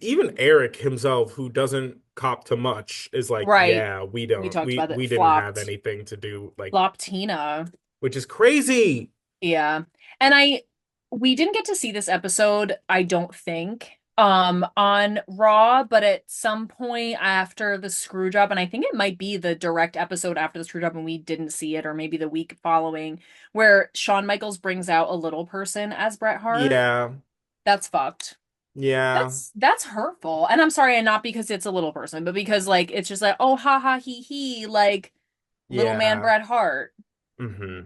even Eric himself, who doesn't cop to much, is like, right. yeah, We talked about it. we didn't have Flopped. anything to do, like, Flopped Tina. which is crazy. Yeah. And we didn't get to see this episode, I don't think, on Raw, but at some point after the screw job, and I think it might be the direct episode after the screw job and we didn't see it, or maybe the week following, where Shawn Michaels brings out a little person as Bret Hart. Yeah. That's fucked. Yeah. That's hurtful. And I'm sorry, and not because it's a little person, but because like it's just like, oh ha ha he like little man Yeah. Bret Hart. Hmm.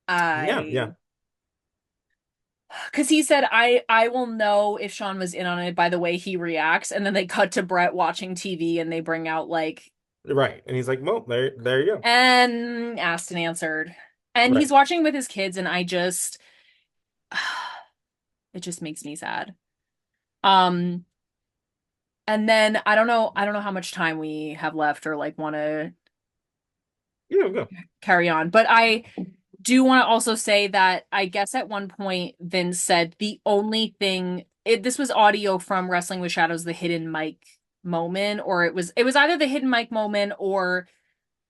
Yeah, I yeah. Because he said, I will know if Shawn was in on it by the way he reacts. And then they cut to Brett watching TV and they bring out like, Right. And he's like, well, there you go. and asked and answered. And he's Right. watching with his kids, and it just makes me sad. Um, and then I don't know how much time we have left or like want to Yeah, go. carry on, but I do want to also say that I guess at one point Vince said the only thing this was audio from Wrestling with Shadows, the hidden mic moment, or it was either the hidden mic moment or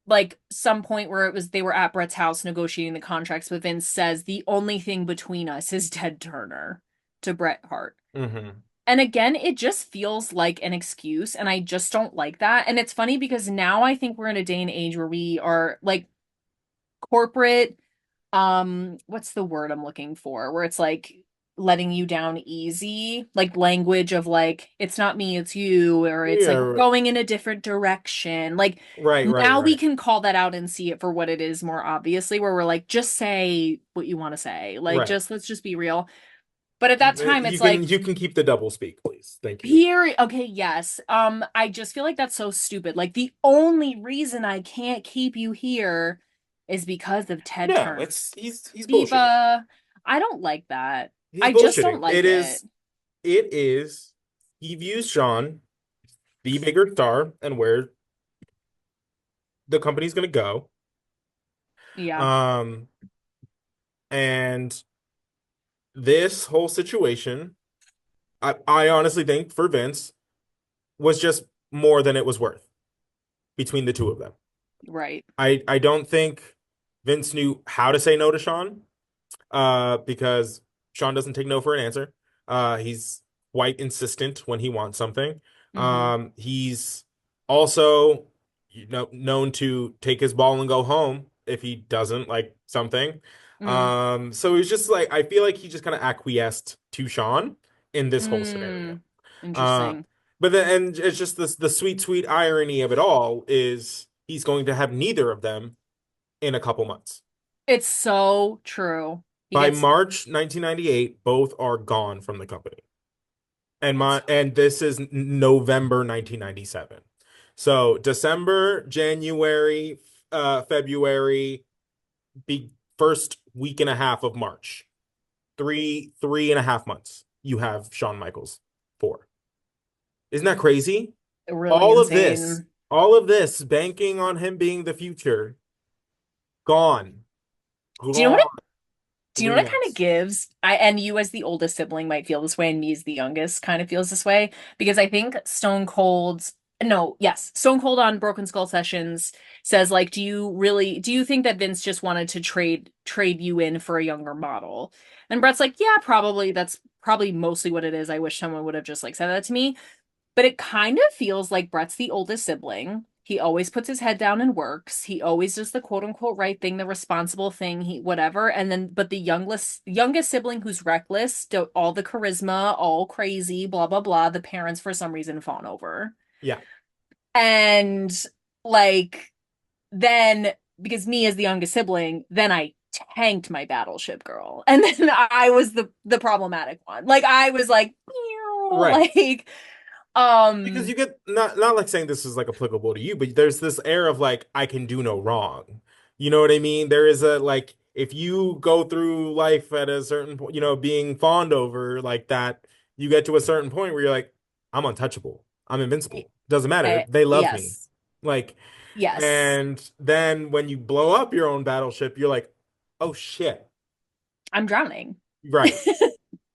like some point where it was they were at Brett's house negotiating the contracts, but Vince says the only thing between us is Ted Turner to Bret Hart. Hmm. And again, it just feels like an excuse, and I just don't like that. And it's funny because now I think we're in a day and age where we are like corporate what's the word I'm looking for where it's like letting you down easy, like language of like it's not me, it's you, or it's like we're Yeah. going in a different direction. Like Right, right, now we right. can call that out and see it for what it is more obviously, where we're like just say what you want to say, like Right. just let's just be real. But at that time it's like You can keep the double speak, please. Thank you. here, okay, yes. I just feel like that's so stupid. Like the only reason I can't keep you here is because of Ted No, Turner. he's bullshitting. Diva. I don't like that. He's I just don't bullshitting. like it. It is he views Sean the bigger star and where the company's gonna go. Yeah, Um, and this whole situation, I honestly think for Vince was just more than it was worth between the two of them. right. I don't think Vince knew how to say no to Sean, because Sean doesn't take no for an answer. He's quite insistent when he wants something. Mm-hmm. He's also, known to take his ball and go home if he doesn't like something. Mm. So he's just like, I feel like he just kind of acquiesced to Sean in this whole scenario. Mm. Uh, Interesting. But then, and it's just this the sweet, sweet irony of it all is he's going to have neither of them in a couple months. It's so true. He By gets March 1998, both are gone from the company. it's And this is November 1997. So December, January, February, be first week and a half of March. Three and a half months. You have Shawn Michaels for. Isn't that crazy? really All of this, insane. all of this, banking on him being the future, gone. Do you know what Gone. Do you know Three what it kind of months. gives? And you as the oldest sibling might feel this way, and me as the youngest kind of feels this way because I think Stone Cold on Broken Skull Sessions says like, do you think that Vince just wanted to trade you in for a younger model? And Brett's like, yeah, probably. That's probably mostly what it is. I wish someone would have just like said that to me. But it kind of feels like Brett's the oldest sibling. He always puts his head down and works. He always does the quote unquote right thing, the responsible thing, he whatever. And then but the youngest sibling who's reckless, all the charisma, all crazy, blah blah blah, the parents for some reason fawn over. Yeah. And like then because me as the youngest sibling, then I tanked my battleship girl. And then I was the problematic one. Like I was like, Right. like Because um you get not like saying this is like applicable to you, but there's this air of like I can do no wrong. You know what I mean? There is a like if you go through life at a certain point, being fawned over like that, you get to a certain point where you're like, I'm untouchable. I'm invincible. Doesn't matter. They love me. Yes. Like, Yes. and then when you blow up your own battleship, you're like, oh shit. I'm drowning. Right.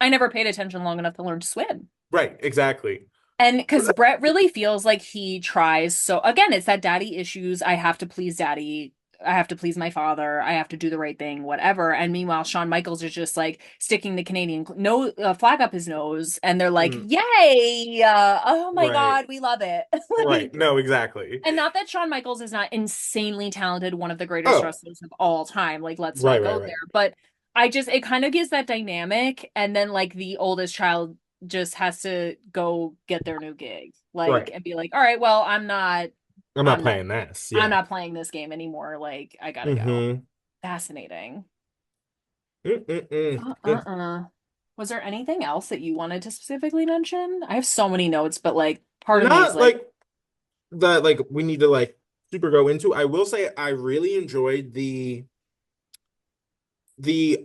I never paid attention long enough to learn to swim. Right. Exactly. And because Brett really feels like he tries. So again, it's that daddy issues. I have to please daddy. I have to please my father. I have to do the right thing, whatever. And meanwhile, Shawn Michaels is just like sticking the Canadian no flag up his nose, and they're like, Mm, "Yay! Oh my right. God, we love it!" Right. Like, No, exactly. and not that Shawn Michaels is not insanely talented, one of the greatest Oh, wrestlers of all time. Like, let's right, not right, go right. there. But it kind of gives that dynamic. And then, like, the oldest child just has to go get their new gig, like, Right. and be like, all right, well, I'm not I'm not, playing this. I'm Yeah. not playing this game anymore. Like, I gotta go. Mm-hmm. Fascinating. Mm-mm-mm. Good. Was there anything else that you wanted to specifically mention? I have so many notes, but like, part of me is Not like, like that like we need to like super go into. I will say I really enjoyed the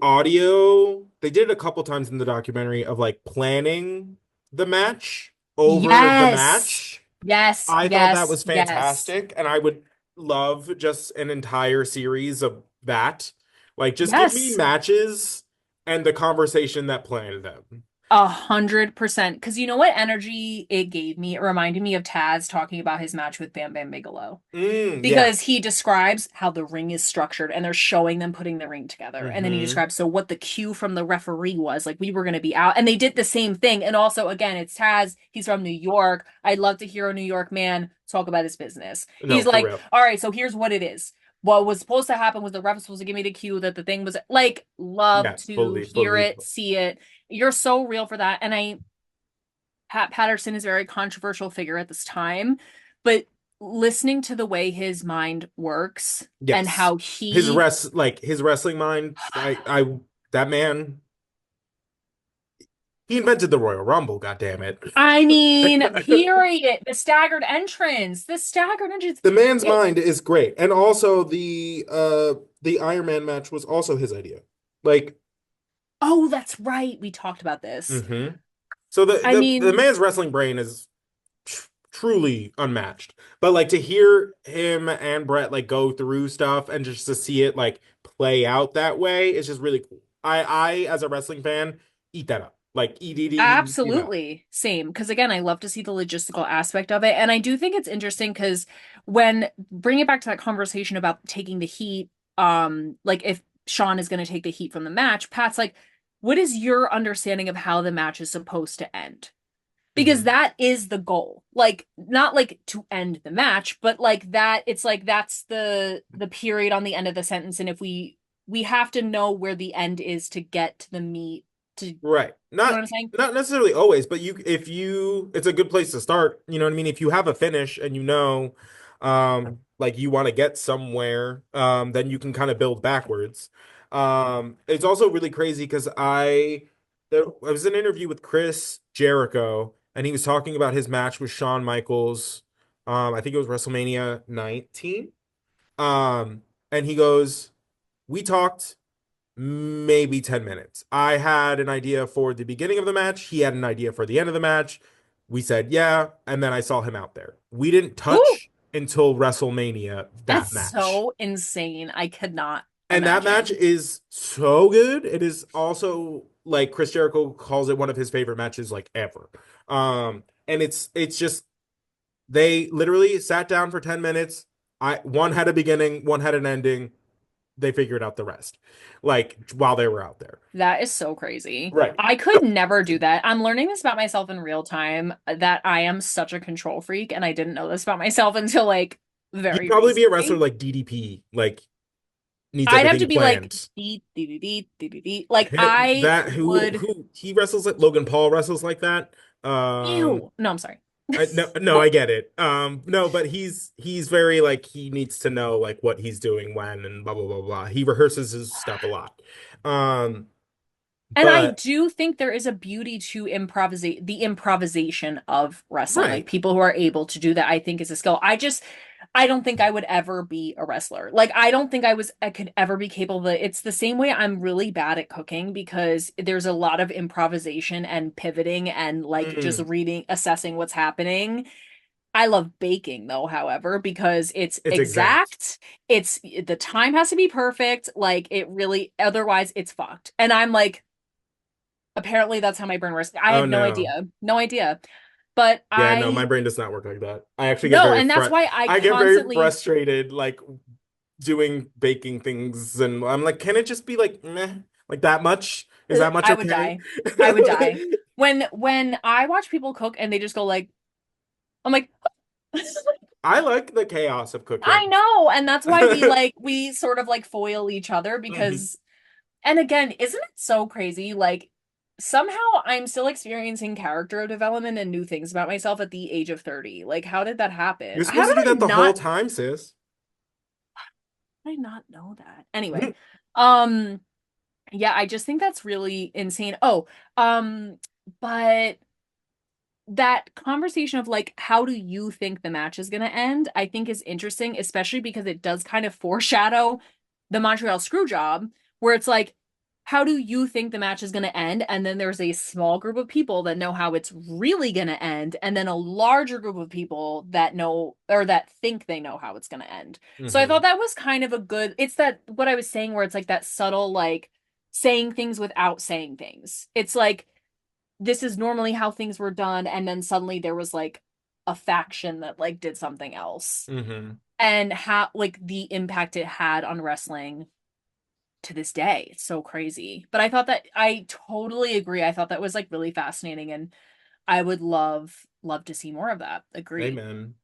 audio. They did it a couple times in the documentary of like planning the match over the yes, match. yes, I thought that yes, was yes. fantastic, and I would love just an entire series of that. Like, just give me Yes, matches and the conversation that planned them. 100%. Because you know what energy it gave me? It reminded me of Taz talking about his match with Bam Bam Bigelow. Yeah. Because he describes how the ring is structured and they're showing them putting the ring together. And then he Hmm. describes so what the cue from the referee was like we were going to be out. And they did the same thing. And also, again, it's Taz. He's from New York. I'd love to hear a New York man talk about his business. No, He's for like, real. all right, so here's what it is. What was supposed to happen was the ref was supposed to give me the cue that the thing was like, love Yes, to fully, hear fully. it, see it. You're so real for that. And Pat Patterson is a very controversial figure at this time, but listening to the way his mind works and Yes. how he His wrestling mind, that man, he invented the Royal Rumble, god damn it. I mean, period. The staggered entrance. The man's It, mind is great. And also the Iron Man match was also his idea. Like, oh, that's right. We talked about this. hmm so I the mean, man's wrestling brain is truly unmatched. But like to hear him and Brett like go through stuff and just to see it like play out that way is just really cool. I as a wrestling fan eat that up. Like eat up. absolutely same. Because again, I love to see the logistical aspect of it. And I do think it's interesting because when bring it back to that conversation about taking the heat, like if Shawn is going to take the heat from the match, Pat's like, what is your understanding of how the match is supposed to end? Because Hmm. that is the goal. Like, not like to end the match, but like that, it's like that's the period on the end of the sentence. And if we have to know where the end is to get to the meat Do you Right. know what Not I'm saying? not necessarily always, but if you it's a good place to start. You know what I mean? If you have a finish and you know like you want to get somewhere, then you can kind of build backwards. It's also really crazy because I was in an interview with Chris Jericho and he was talking about his match with Shawn Michaels. I think it was WrestleMania 19. Um, and he goes, "We talked maybe 10 minutes. I had an idea for the beginning of the match. He had an idea for the end of the match. We said, yeah. And then I saw him out there. We didn't Ooh, touch until WrestleMania that's that match. so insane. I could not And that match imagine. is so good. It is also like Chris Jericho calls it one of his favorite matches like ever. And it's just they literally sat down for 10 minutes. One had a beginning, one had an ending. They figured out the rest. Like while they were out there. That is so crazy. Right. I could never do that. I'm learning this about myself in real time that I am such a control freak, and I didn't know this about myself until like You'd very probably be a wrestler recently. like DDP, like needs I'd have to everything be like planned. dee dee dee dee dee dee dee. Like I That would. who he wrestles like Logan Paul wrestles like that. Ew. No, I'm sorry. No, I get it. No, but he's very like he needs to know like what he's doing when and blah blah blah blah. He rehearses his stuff a lot. Um, And I but do think there is a beauty to the improvisation of wrestling. Like right. people who are able to do that, I think is a skill. I don't think I would ever be a wrestler. Like I don't think I could ever be capable of it. It's the same way I'm really bad at cooking because there's a lot of improvisation and pivoting and like just Mm, reading, assessing what's happening. I love baking though, however, because it's it's exact. exact. It's the time has to be perfect. Like it really, otherwise it's fucked. And I'm like, apparently that's how my brain works. I Oh had no no. idea. No idea. But Yeah, no, my I brain does not work like that. I actually get no, very and that's why I I get very constantly frustrated like doing baking things and I'm like, can it just be like meh, like that much? Is that much I would okay? die. I would die. When I watch people cook and they just go like I'm like I like the chaos of cooking. I know, and that's why we sort of like foil each other Mhm. because and again, isn't it so crazy? Like somehow I'm still experiencing character development and new things about myself at the age of 30. Like how did that happen? You're How supposed to did do I that the whole not time, sis. know that? Anyway, um yeah, I just think that's really insane. Oh, but that conversation of like how do you think the match is going to end I think is interesting, especially because it does kind of foreshadow the Montreal Screwjob where it's like how do you think the match is going to end, and then there's a small group of people that know how it's really going to end, and then a larger group of people that know or that think they know how it's going to end. So I thought Hmm. that was kind of a good, it's that what I was saying where it's like that subtle like saying things without saying things. It's like this is normally how things were done, and then suddenly there was like a faction that like did something else, Hmm. and how like the impact it had on wrestling to this day. It's so crazy. But I thought that I totally agree. I thought that was like really fascinating, and I would love to see more of that. Agree. Amen.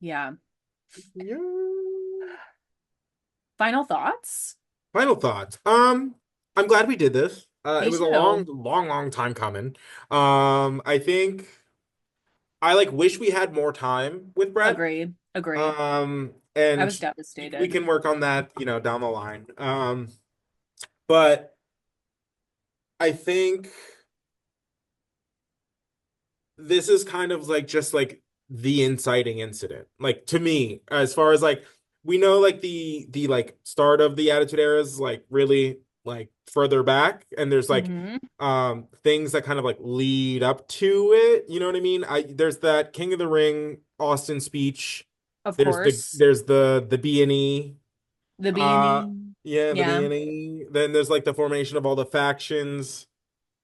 Yeah. Yeah. Final thoughts? Final thoughts. I'm glad we did this. It Me was a long, too. long time coming. I think I like wish we had more time with Brett. Agree. Agree. I And was we devastated. can work on that, down the line. But I think this is kind of like just like the inciting incident. Like to me, as far as like we know like the like start of the Attitude Era is like really like further back and there's like Hmm. things that kind of like lead up to it. You know what I mean? There's that King of the Ring Austin speech. Of There's the course. there's the B&E. The Uh beanie. yeah, the Yeah. B&E. Then there's like the formation of all the factions,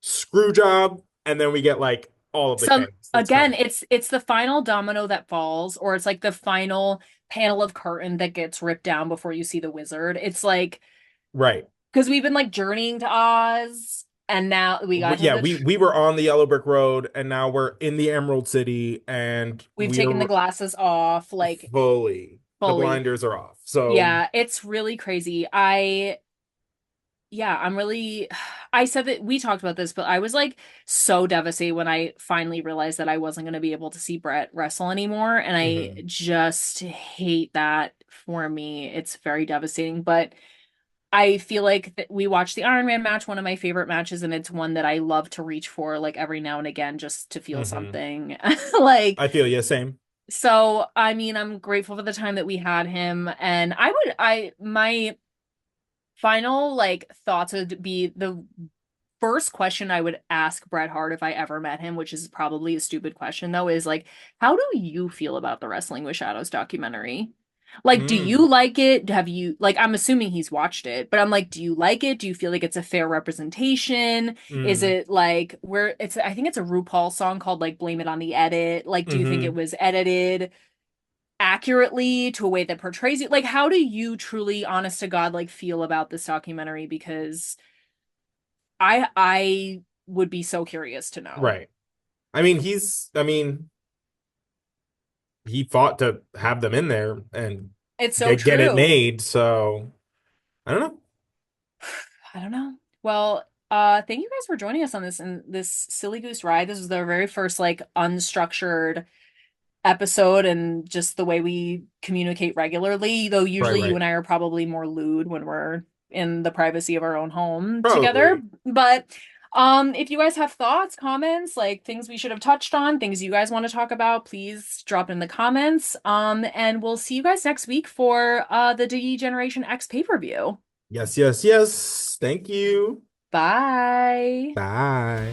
screw job, and then we get like all of the Some chaos that's again, coming. it's the final domino that falls, or it's like the final panel of curtain that gets ripped down before you see the wizard. It's like Right. because we've been like journeying to Oz, and now we got to Yeah, the we were on the yellow brick road and now we're in the Emerald City and we've taken the we're glasses off, like fully the fully. blinders are off. So Yeah, it's really crazy. Yeah, I'm really I said that we talked about this, but I was like so devastated when I finally realized that I wasn't going to be able to see Bret wrestle anymore. And I Hmm. just hate that for me. It's very devastating. But I feel like we watched the Iron Man match, one of my favorite matches, and it's one that I love to reach for like every now and again just to feel Hmm. something. Like, I feel, yeah, same. so I mean, I'm grateful for the time that we had him. And my final like thoughts would be the first question I would ask Bret Hart if I ever met him, which is probably a stupid question though, is like, how do you feel about the Wrestling with Shadows documentary? Like, do Mm, you like it? Have you like I'm assuming he's watched it, but I'm like, do you like it? Do you feel like it's a fair representation? Is mm, it like where it's I think it's a RuPaul song called like Blame It on the Edit. Like, do you think it hmm. was edited accurately to a way that portrays you? Like, how do you truly, honest to God, like feel about this documentary? Because I would be so curious to know. Right. I mean, he fought to have them in there and It's so get it true. made. So I don't know. I don't know. Well, thank you guys for joining us on this silly goose ride. This was the very first like unstructured episode and just the way we communicate regularly, though Right, usually you right. and I are probably more lewd when we're in the privacy of our own home together. Probably. But if you guys have thoughts, comments, like things we should have touched on, things you guys want to talk about, please drop in the comments. And we'll see you guys next week for the D Generation X pay-per-view. Yes, yes, yes. Thank you. Bye. Bye.